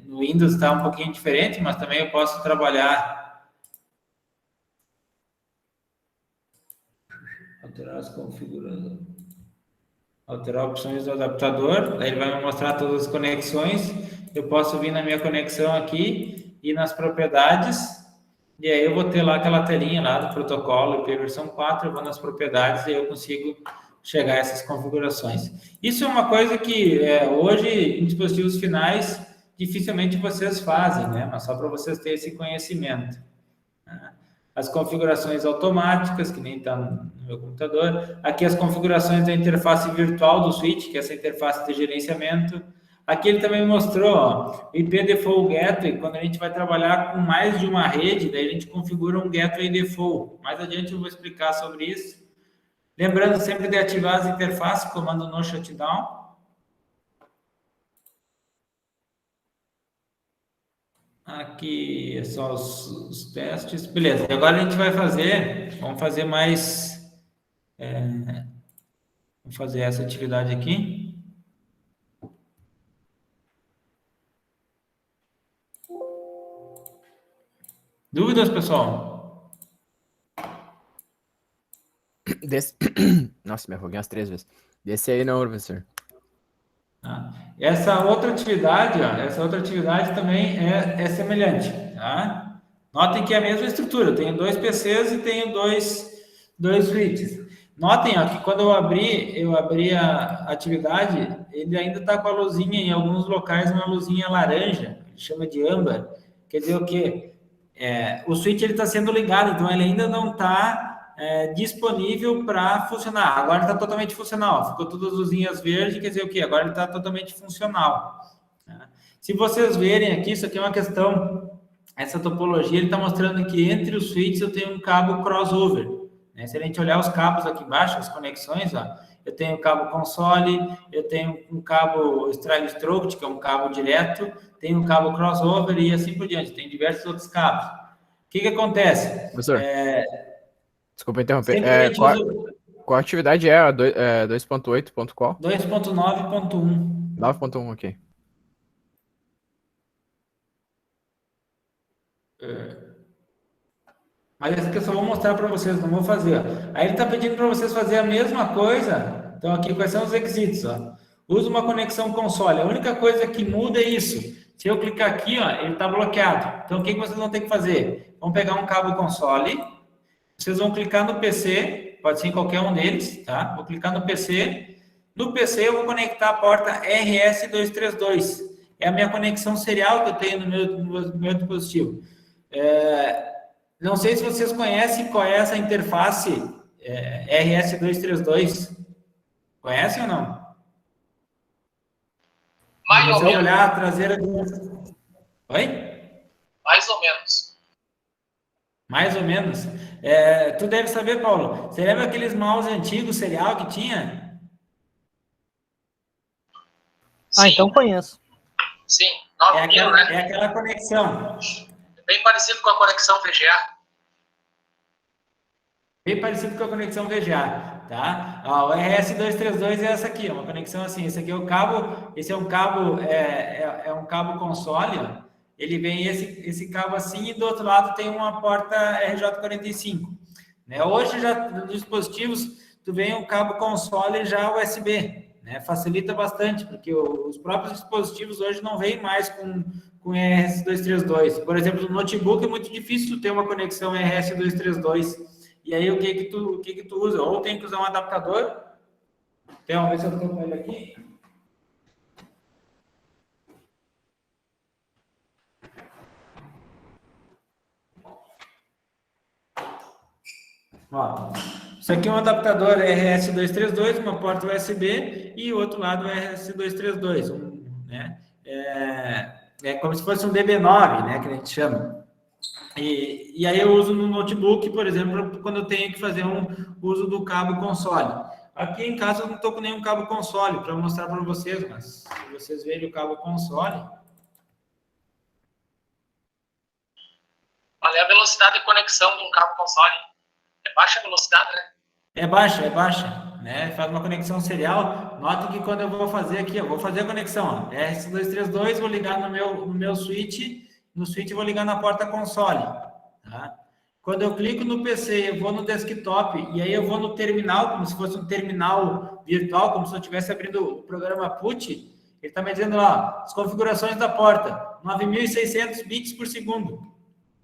no Windows está um pouquinho diferente, mas também eu posso trabalhar. Alterar as configurações. Alterar opções do adaptador, aí ele vai me mostrar todas as conexões. Eu posso vir na minha conexão aqui e nas propriedades. E aí eu vou ter lá aquela telinha lá do protocolo IP versão 4, eu vou nas propriedades e eu consigo chegar a essas configurações. Isso é uma coisa que hoje em dispositivos finais dificilmente vocês fazem, né? Mas só para vocês terem esse conhecimento. Né? As configurações automáticas, que nem está no meu computador. Aqui as configurações da interface virtual do switch, que é essa interface de gerenciamento. Aqui ele também mostrou, ó, IP Default Gateway, quando a gente vai trabalhar com mais de uma rede, daí a gente configura um Gateway Default. Mais adiante eu vou explicar sobre isso. Lembrando sempre de ativar as interfaces, comando no shutdown. Aqui é só os testes. Beleza, e agora a gente vai vamos fazer mais... vamos fazer essa atividade aqui. Dúvidas, pessoal? Nossa, me afoguei umas 3 vezes. Desse aí não, professor. Essa outra atividade, também é semelhante, tá? Notem que é a mesma estrutura. Eu tenho 2 PCs e tenho dois switches. Notem, ó, que quando eu abri a atividade, ele ainda está com a luzinha, em alguns locais, uma luzinha laranja, chama de âmbar. Quer dizer o quê? O switch está sendo ligado, então ele ainda não está disponível para funcionar. Agora está totalmente funcional. Ficou todas as luzinhas verdes, quer dizer o quê? Agora ele está totalmente funcional. Né? Se vocês verem aqui, isso aqui é uma questão, essa topologia, ele está mostrando que entre os switches eu tenho um cabo crossover. Né? Se a gente olhar os cabos aqui embaixo, as conexões, ó, eu tenho o cabo console, eu tenho um cabo Stride-Stroke, que é um cabo direto, tenho um cabo crossover e assim por diante. Tem diversos outros cabos. O que acontece? Professor, desculpa interromper. Qual atividade é? 2.8. Qual? 2.9.1. 9.1, ok. Mas essa aqui eu só vou mostrar para vocês, não vou fazer. Ó. Aí ele está pedindo para vocês fazer a mesma coisa. Então, aqui, quais são os requisitos? Ó? Usa uma conexão console. A única coisa que muda é isso. Se eu clicar aqui, ó, ele está bloqueado. Então, o que vocês vão ter que fazer? Vão pegar um cabo console. Vocês vão clicar no PC. Pode ser em qualquer um deles, tá? Vou clicar no PC. No PC, eu vou conectar a porta RS232. É a minha conexão serial que eu tenho no meu dispositivo. Não sei se vocês conhecem qual é essa interface RS232. Conhecem ou não? Mais ou menos. Olhar a traseira do... Oi? Mais ou menos. Mais ou menos. Tu deve saber, Paulo. Você lembra aqueles mouse antigos, serial que tinha? Sim. Então conheço. Sim. 9000, né? É aquela conexão. Bem parecido com a conexão VGA. Bem parecido com a conexão VGA, tá? Ó, o RS232 é essa aqui, é uma conexão assim. Esse aqui é o cabo, esse é um cabo, é um cabo console, ó. Ele vem esse cabo assim e do outro lado tem uma porta RJ45. Né? Hoje já nos dispositivos tu vem um cabo console já USB, né? Facilita bastante, porque os próprios dispositivos hoje não vêm mais com RS232. Por exemplo, no notebook é muito difícil ter uma conexão RS232. E aí, o que tu usa? Ou tem que usar um adaptador. Vamos ver se eu estou com ele aqui. Ó, isso aqui é um adaptador RS232, uma porta USB, e o outro lado é RS232. Né? É como se fosse um DB9, né, que a gente chama. E aí eu uso no notebook, por exemplo, quando eu tenho que fazer um uso do cabo console. Aqui em casa eu não estou com nenhum cabo console para mostrar para vocês, mas se vocês verem o cabo console... Olha a velocidade de conexão de um cabo console. É baixa a velocidade, né? É baixa, né? Faz uma conexão serial. Note que quando eu vou fazer aqui, eu vou fazer a conexão, ó, RS232, vou ligar no meu switch... No switch eu vou ligar na porta console, tá? Quando eu clico no PC, eu vou no desktop e aí eu vou no terminal, como se fosse um terminal virtual, como se eu estivesse abrindo o programa PUT. Ele está me dizendo lá, as configurações da porta, 9.600 bits por segundo.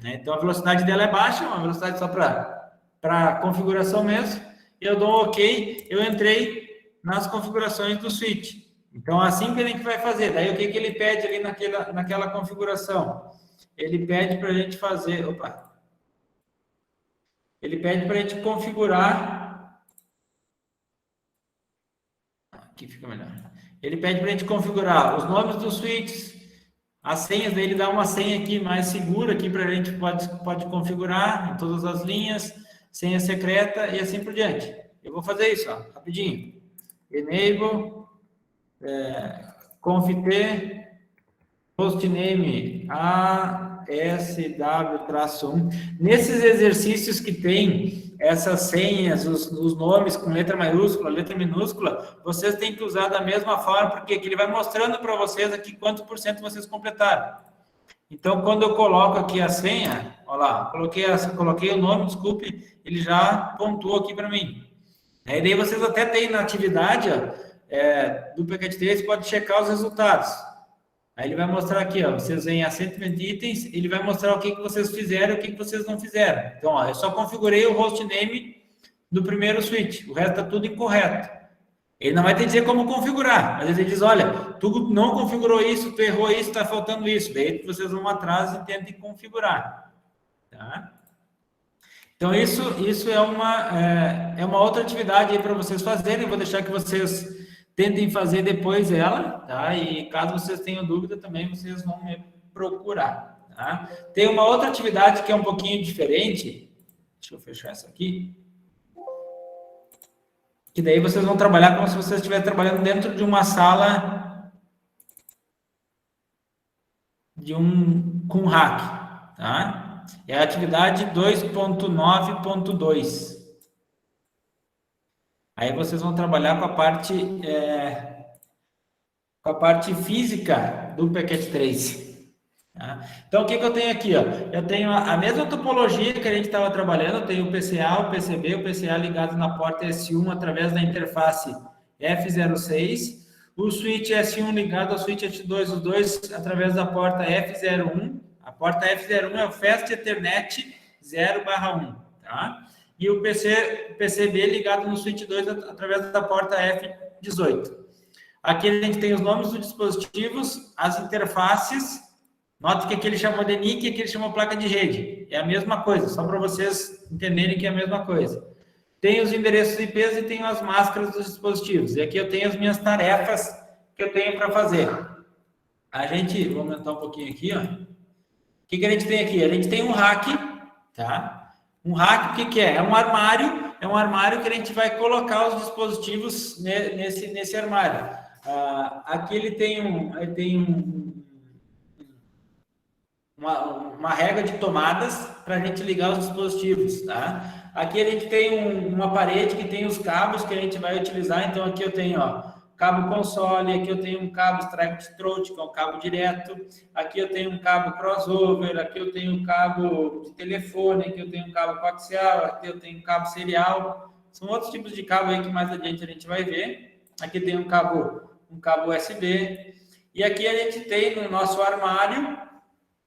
Né? Então a velocidade dela é baixa, uma velocidade só para configuração mesmo. Eu dou um OK, eu entrei nas configurações do switch. Então assim que a gente vai fazer. Daí o que ele pede ali naquela configuração? Ele pede para a gente fazer... Ele pede para a gente configurar... Aqui fica melhor. Ele pede para a gente configurar os nomes dos switches, as senhas, daí ele dá uma senha aqui mais segura aqui para a gente pode configurar em todas as linhas, senha secreta e assim por diante. Eu vou fazer isso, ó, rapidinho. Enable, conft hostname ASW-1. Nesses exercícios que tem essas senhas, os nomes com letra maiúscula, letra minúscula, vocês têm que usar da mesma forma, porque aqui ele vai mostrando para vocês aqui quanto por cento vocês completaram. Então, quando eu coloco aqui a senha, olha lá, coloquei o nome, desculpe, ele já pontuou aqui para mim. E daí vocês até têm na atividade do Packet 3, pode checar os resultados. Aí ele vai mostrar aqui, ó, vocês vêm a 120 itens, ele vai mostrar o que vocês fizeram e o que vocês não fizeram. Então, ó, eu só configurei o hostname do primeiro switch, o resto está tudo incorreto. Ele não vai te dizer como configurar, mas ele diz, olha, tu não configurou isso, tu errou isso, está faltando isso. Daí vocês vão atrás e tentem configurar. Tá? Então, isso é uma outra atividade aí para vocês fazerem, eu vou deixar que vocês... Tentem fazer depois ela, tá? E caso vocês tenham dúvida também, vocês vão me procurar, tá? Tem uma outra atividade que é um pouquinho diferente. Deixa eu fechar essa aqui. Que daí vocês vão trabalhar como se vocês estivessem trabalhando dentro de uma sala com hack, tá? É a atividade 2.9.2. Aí vocês vão trabalhar com a parte física do Packet 3. Tá? Então, o que eu tenho aqui? Ó? Eu tenho a mesma topologia que a gente estava trabalhando, eu tenho o PCA, o PCB, o PCA ligado na porta S1 através da interface F06, o switch S1 ligado ao switch S2, os dois através da porta F01. A porta F01 é o Fast Ethernet 0/1, tá? E o PCB ligado no switch 2 através da porta F18. Aqui a gente tem os nomes dos dispositivos, as interfaces. Note que aqui ele chamou de NIC e aqui ele chamou placa de rede. É a mesma coisa, só para vocês entenderem que é a mesma coisa. Tem os endereços IPs e tem as máscaras dos dispositivos. E aqui eu tenho as minhas tarefas que eu tenho para fazer. Vou aumentar um pouquinho aqui, ó. O que a gente tem aqui? A gente tem um rack, tá? Um rack, o que é? É um armário que a gente vai colocar os dispositivos nesse armário. Aqui ele tem uma régua de tomadas para a gente ligar os dispositivos, tá? Aqui a gente tem uma parede que tem os cabos que a gente vai utilizar. Então aqui eu tenho, ó, cabo console, aqui eu tenho um cabo strike throat, que é um cabo direto, aqui eu tenho um cabo crossover, aqui eu tenho um cabo de telefone, aqui eu tenho um cabo coaxial, aqui eu tenho um cabo serial. São outros tipos de cabo aí que mais adiante a gente vai ver. Aqui tem um cabo USB. E aqui a gente tem no nosso armário,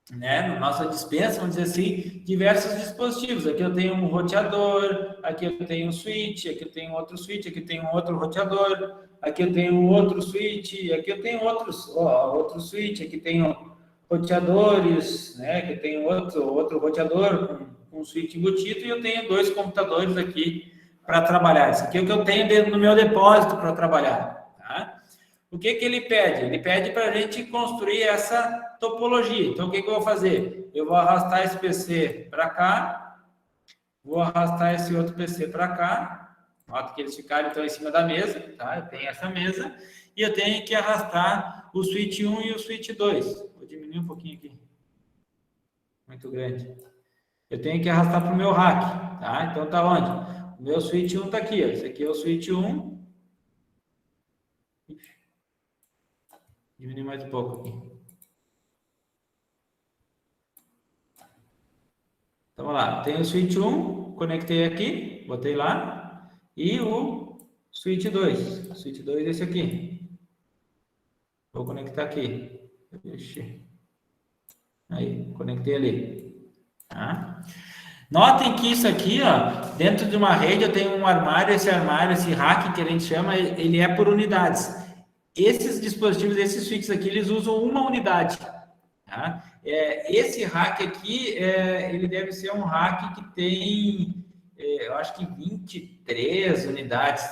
né, na nossa dispensa, vamos dizer assim, diversos dispositivos. Aqui eu tenho um roteador, aqui eu tenho um switch, aqui eu tenho outro switch, aqui eu tenho outro roteador, aqui eu tenho outro switch, aqui eu tenho outro switch, aqui tenho roteadores, né, aqui eu tenho outro roteador com switch embutido, e eu tenho 2 computadores aqui para trabalhar. Isso aqui é o que eu tenho dentro do meu depósito para trabalhar, tá? O que ele pede? Ele pede para a gente construir essa topologia. Então, o que eu vou fazer? Eu vou arrastar esse PC para cá, vou arrastar esse outro PC para cá. Nota que eles ficaram, então, em cima da mesa, tá? Eu tenho essa mesa, e eu tenho que arrastar o switch 1 e o switch 2. Vou diminuir um pouquinho aqui. Muito grande. Eu tenho que arrastar para o meu rack, tá? Então, tá onde? O meu switch 1 tá aqui, ó. Esse aqui é o switch 1. Diminuir mais um pouco aqui. Então, vamos lá. Tem o switch 1, conectei aqui, botei lá. E o switch 2. O switch 2 é esse aqui. Vou conectar aqui. Aí, conectei ali. Tá? Notem que isso aqui, ó, dentro de uma rede eu tenho um armário, esse rack que a gente chama, ele é por unidades. Esses dispositivos, esses switches aqui, eles usam uma unidade. Tá? Esse rack aqui, ele deve ser um rack que tem, eu acho que 23 unidades.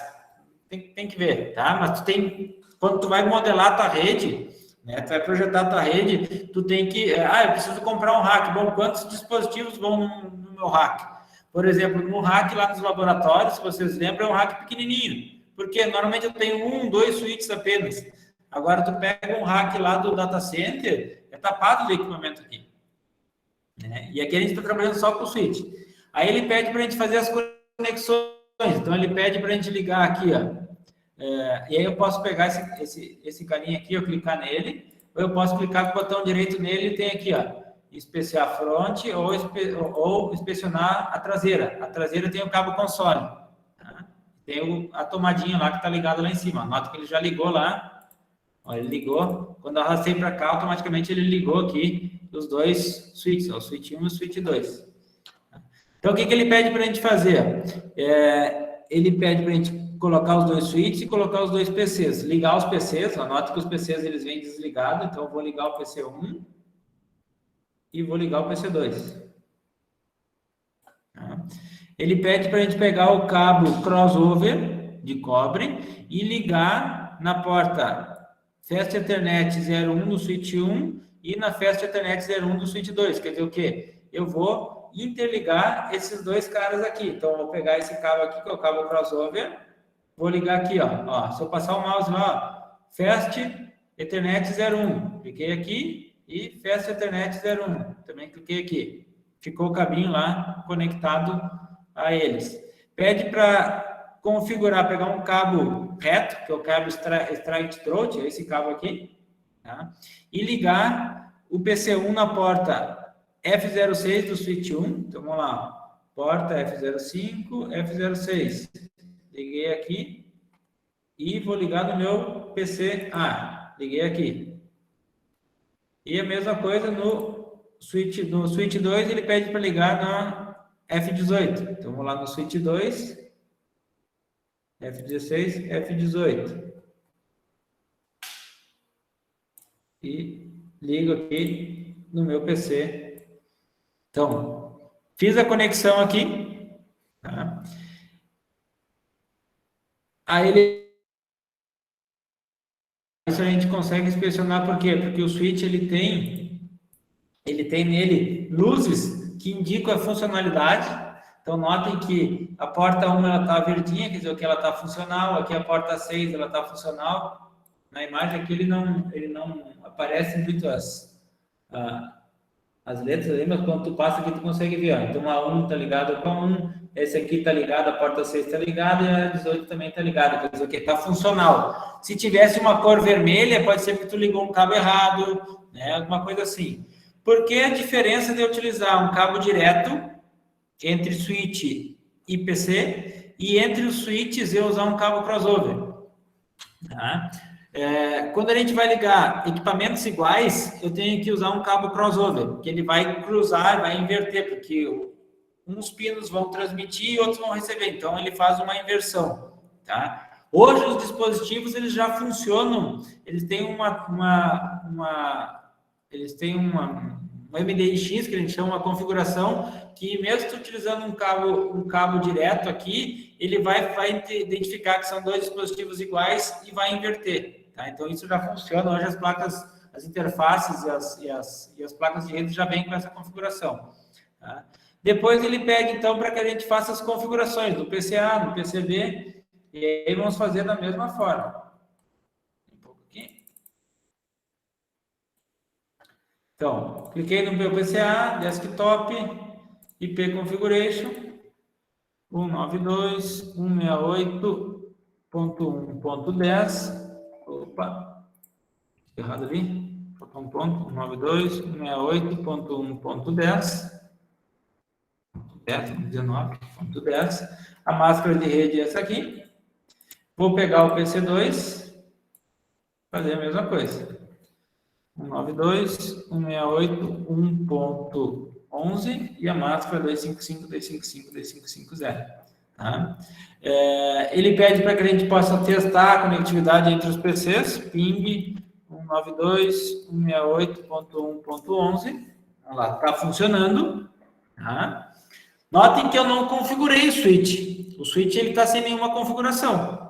Tem que ver, tá? Mas quando tu vai modelar a tua rede, né, tu vai projetar a tua rede, tu tem que, eu preciso comprar um rack. Bom, quantos dispositivos vão no meu rack? Por exemplo, no rack lá nos laboratórios, se vocês lembram, é um rack pequenininho. Porque normalmente eu tenho 1, 2 switches apenas. Agora tu pega um rack lá do data center, é tapado de equipamento aqui. Né? E aqui a gente está trabalhando só com o switch. Aí ele pede para a gente fazer as conexões. Então ele pede para a gente ligar aqui, ó. E aí eu posso pegar esse carinha aqui, eu clicar nele, ou eu posso clicar com o botão direito nele e tem aqui, ó, inspecionar front ou inspecionar a traseira. A traseira tem o cabo console. Tá? Tem a tomadinha lá que está ligada lá em cima. Nota que ele já ligou lá. Ó, ele ligou. Quando eu arrastei para cá, automaticamente ele ligou aqui os 2 switches, ó, o switch 1 e o switch 2. Então, o que ele pede para a gente fazer? Ele pede para a gente colocar os 2 switches e colocar os 2 PCs. Ligar os PCs, anote que os PCs eles vêm desligados, então eu vou ligar o PC 1 e vou ligar o PC 2. Tá? Ele pede para a gente pegar o cabo crossover de cobre e ligar na porta Fast Ethernet 01 no switch 1 e na Fast Ethernet 01 do switch 2. Quer dizer o quê? Eu vou interligar esses 2 caras aqui. Então, eu vou pegar esse cabo aqui, que é o cabo crossover, vou ligar aqui, ó. Se eu passar o mouse lá, ó, Fast Ethernet 01, cliquei aqui, e Fast Ethernet 01, também cliquei aqui. Ficou o cabinho lá conectado a eles. Pede para configurar, pegar um cabo reto, que é o cabo strike throat, esse cabo aqui, tá? E ligar o PC1 na porta F06 do switch 1. Então, vamos lá. Porta F05, F06. Liguei aqui e vou ligar no meu PCA. Liguei aqui. E a mesma coisa no switch 2, ele pede para ligar na F18. Então, vou lá no switch 2, F16, F18. E ligo aqui no meu PC. Então, fiz a conexão aqui. Tá? Aí isso a gente consegue inspecionar por quê? Porque o switch ele tem nele luzes que indicam a funcionalidade. Então, notem que a porta 1 ela está verdinha, quer dizer que ela está funcional. Aqui a porta 6 ela está funcional. Na imagem aqui ele não aparece muito as letras ali, mas quando tu passa aqui tu consegue ver. Ó. Então, a 1 está ligada com a 1, esse aqui está ligado, a porta 6 está ligada e a 18 também está ligada. Quer dizer que está funcional. Se tivesse uma cor vermelha, pode ser que tu ligou um cabo errado, né? Alguma coisa assim. Por que a diferença de utilizar um cabo direto entre switch e PC e entre os switches eu usar um cabo crossover? Tá? Quando a gente vai ligar equipamentos iguais, eu tenho que usar um cabo crossover, que ele vai cruzar, vai inverter, porque uns pinos vão transmitir e outros vão receber. Então, ele faz uma inversão. Tá? Hoje, os dispositivos eles já funcionam, eles têm eles têm uma MDIX, que a gente chama uma configuração, que mesmo utilizando um cabo direto aqui, ele vai identificar que são dois dispositivos iguais e vai inverter. Tá? Então, isso já funciona. Hoje, as placas, as interfaces e as placas de rede já vêm com essa configuração. Tá? Depois, ele pede, então, para que a gente faça as configurações do PCA, do PCB, e aí vamos fazer da mesma forma. Um pouco aqui. Então, cliquei no meu PCA, desktop, IP configuration, 192.168.1.10. Opa, errado ali. Faltou um ponto. 192.168.1.10. 19.10. A máscara de rede é essa aqui. Vou pegar o PC2, fazer a mesma coisa. 192.168.1.11 e a máscara 255.255.250. Tá? Ele pede para que a gente possa testar a conectividade entre os PCs, ping 192.168.1.11. Olha lá, está funcionando. Tá? Notem que eu não configurei o switch. O switch está sem nenhuma configuração.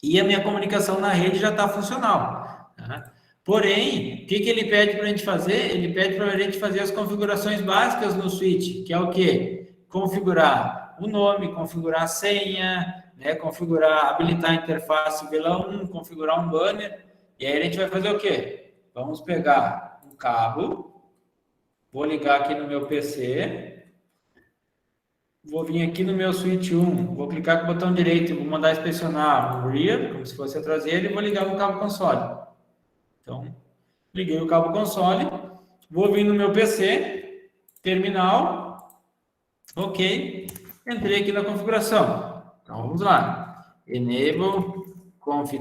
E a minha comunicação na rede já está funcional. Tá? Porém, o que ele pede para a gente fazer? Ele pede para a gente fazer as configurações básicas no switch, que é o quê? Configurar o nome, configurar a senha, né? Habilitar a interface VLAN 1, configurar um banner. E aí a gente vai fazer o quê? Vamos pegar um cabo, vou ligar aqui no meu PC, vou vir aqui no meu switch 1, vou clicar com o botão direito, vou mandar inspecionar o rear, como se fosse a traseira, e vou ligar no cabo console. Então, liguei o cabo console, vou vir no meu PC, terminal, ok, entrei aqui na configuração. Então, vamos lá. Enable, conft,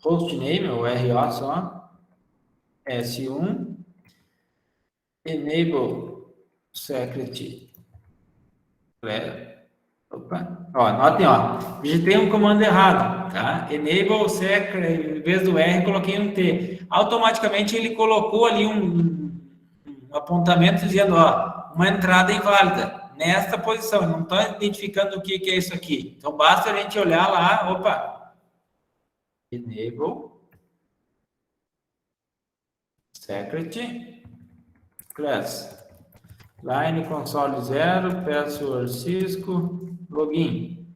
hostname, ou RO só, S1, enable, secret, opa, ó, notem, ó, digitei um comando errado, tá? Enable secret, em vez do R, coloquei um T. Automaticamente ele colocou ali um apontamento dizendo, ó, uma entrada inválida nesta posição. Não estou identificando o que é isso aqui. Então basta a gente olhar lá, opa, enable secret class. Line console 0, password Cisco, login.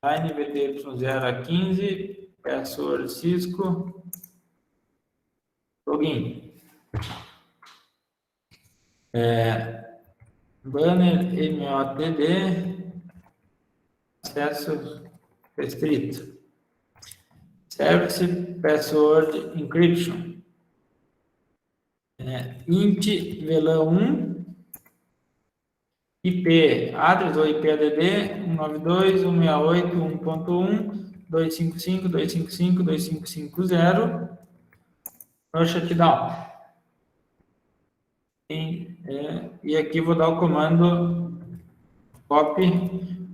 Line VTY0 a 15, password Cisco, login. Banner MOTD, acesso restrito. Service Password Encryption. int VLAN 1, IP address ou IP ADD 192.168.1.1.255.255.255.0 no shutdown. E aqui vou dar o comando copy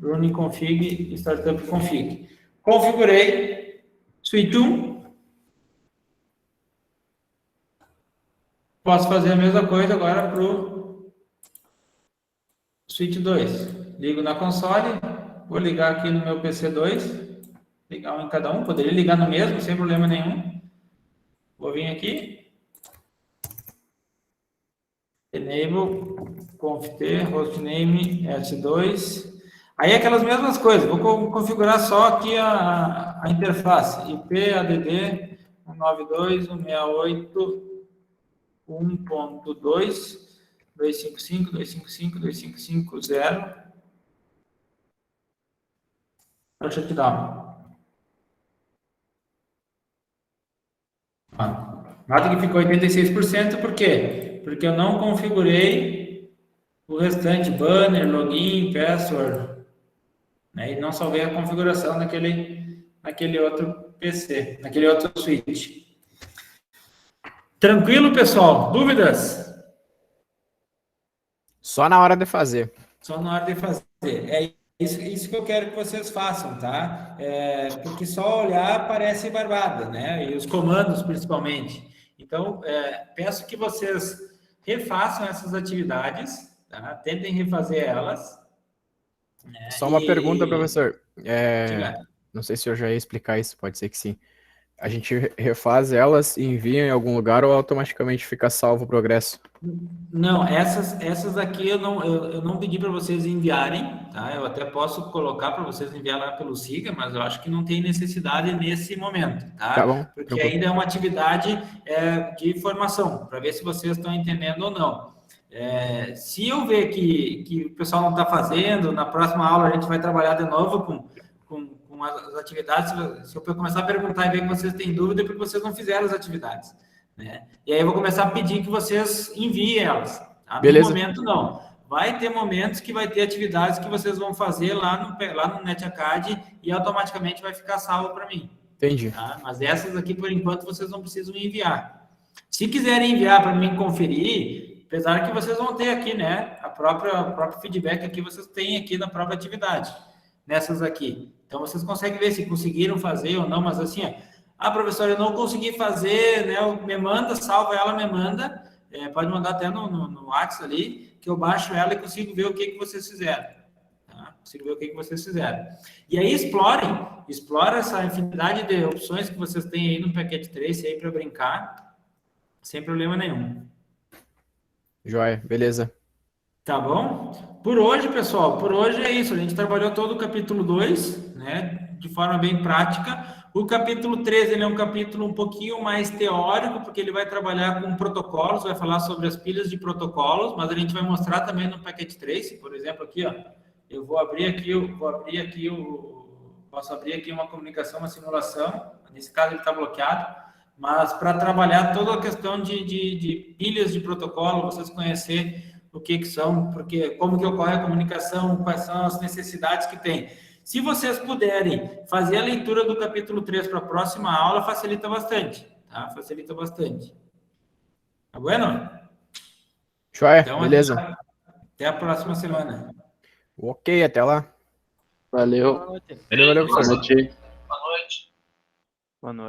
running config startup config. Configurei switch 1. Posso fazer a mesma coisa agora para o switch 2. Ligo na console, vou ligar aqui no meu PC 2, ligar um em cada um, poderia ligar no mesmo, sem problema nenhum. Vou vir aqui, enable conft hostname s2. Aí aquelas mesmas coisas, vou configurar só aqui a interface, IP add 192.168.1.2.255.255.255.0 no shutdown. Nota que ficou 86%, por quê? Porque eu não configurei o restante, banner, login, password, né? E não salvei a configuração naquele outro PC, naquele outro switch. Tranquilo, pessoal? Dúvidas? Só na hora de fazer. Só na hora de fazer. É isso que eu quero que vocês façam, tá? Porque só olhar parece barbada, né? E os comandos, principalmente. Então, peço que vocês refaçam essas atividades, tá? Tentem refazer elas. Né? Só uma pergunta, professor. Diga. Não sei se eu já ia explicar isso, pode ser que sim. A gente refaz elas e envia em algum lugar ou automaticamente fica salvo o progresso? Não, essas aqui eu não pedi para vocês enviarem, tá? Eu até posso colocar para vocês enviar lá pelo Siga, mas eu acho que não tem necessidade nesse momento, tá? Tá bom. Porque tranquilo. ainda é uma atividade de formação, para ver se vocês estão entendendo ou não. Se eu ver que o pessoal não está fazendo, na próxima aula a gente vai trabalhar de novo com as atividades. Se eu começar a perguntar e ver que vocês têm dúvida, é porque vocês não fizeram as atividades. Né? E aí eu vou começar a pedir que vocês enviem elas. Tá? Beleza. No momento, não. Vai ter momentos que vai ter atividades que vocês vão fazer lá no NetAcad e automaticamente vai ficar salvo para mim. Entendi. Tá? Mas essas aqui, por enquanto, vocês não precisam enviar. Se quiserem enviar para mim conferir, apesar que vocês vão ter aqui, né? O próprio feedback aqui vocês têm aqui na própria atividade. Nessas aqui. Então, vocês conseguem ver se conseguiram fazer ou não, mas assim, professor, eu não consegui fazer, né? Me manda, salva ela, me manda. Pode mandar até no WhatsApp ali, que eu baixo ela e consigo ver o que vocês fizeram. Tá? Consigo ver o que vocês fizeram. E aí, explora essa infinidade de opções que vocês têm aí no Packet Trace aí para brincar, sem problema nenhum. Joia, beleza. Tá bom? Por hoje, pessoal, é isso. A gente trabalhou todo o capítulo 2, né, de forma bem prática. O capítulo 3, ele é um capítulo um pouquinho mais teórico, porque ele vai trabalhar com protocolos, vai falar sobre as pilhas de protocolos, mas a gente vai mostrar também no Packet Trace, por exemplo, aqui, eu posso abrir aqui uma comunicação, uma simulação, nesse caso ele está bloqueado, mas para trabalhar toda a questão de pilhas de protocolo, vocês conhecerem o que são, porque como que ocorre a comunicação, quais são as necessidades que tem. Se vocês puderem fazer a leitura do capítulo 3 para a próxima aula, facilita bastante, tá? Facilita bastante. Tá bueno? Joia, Então, beleza. até a próxima semana. Ok, até lá. Valeu. Valeu, Boa professor. noite. Boa noite. Boa noite.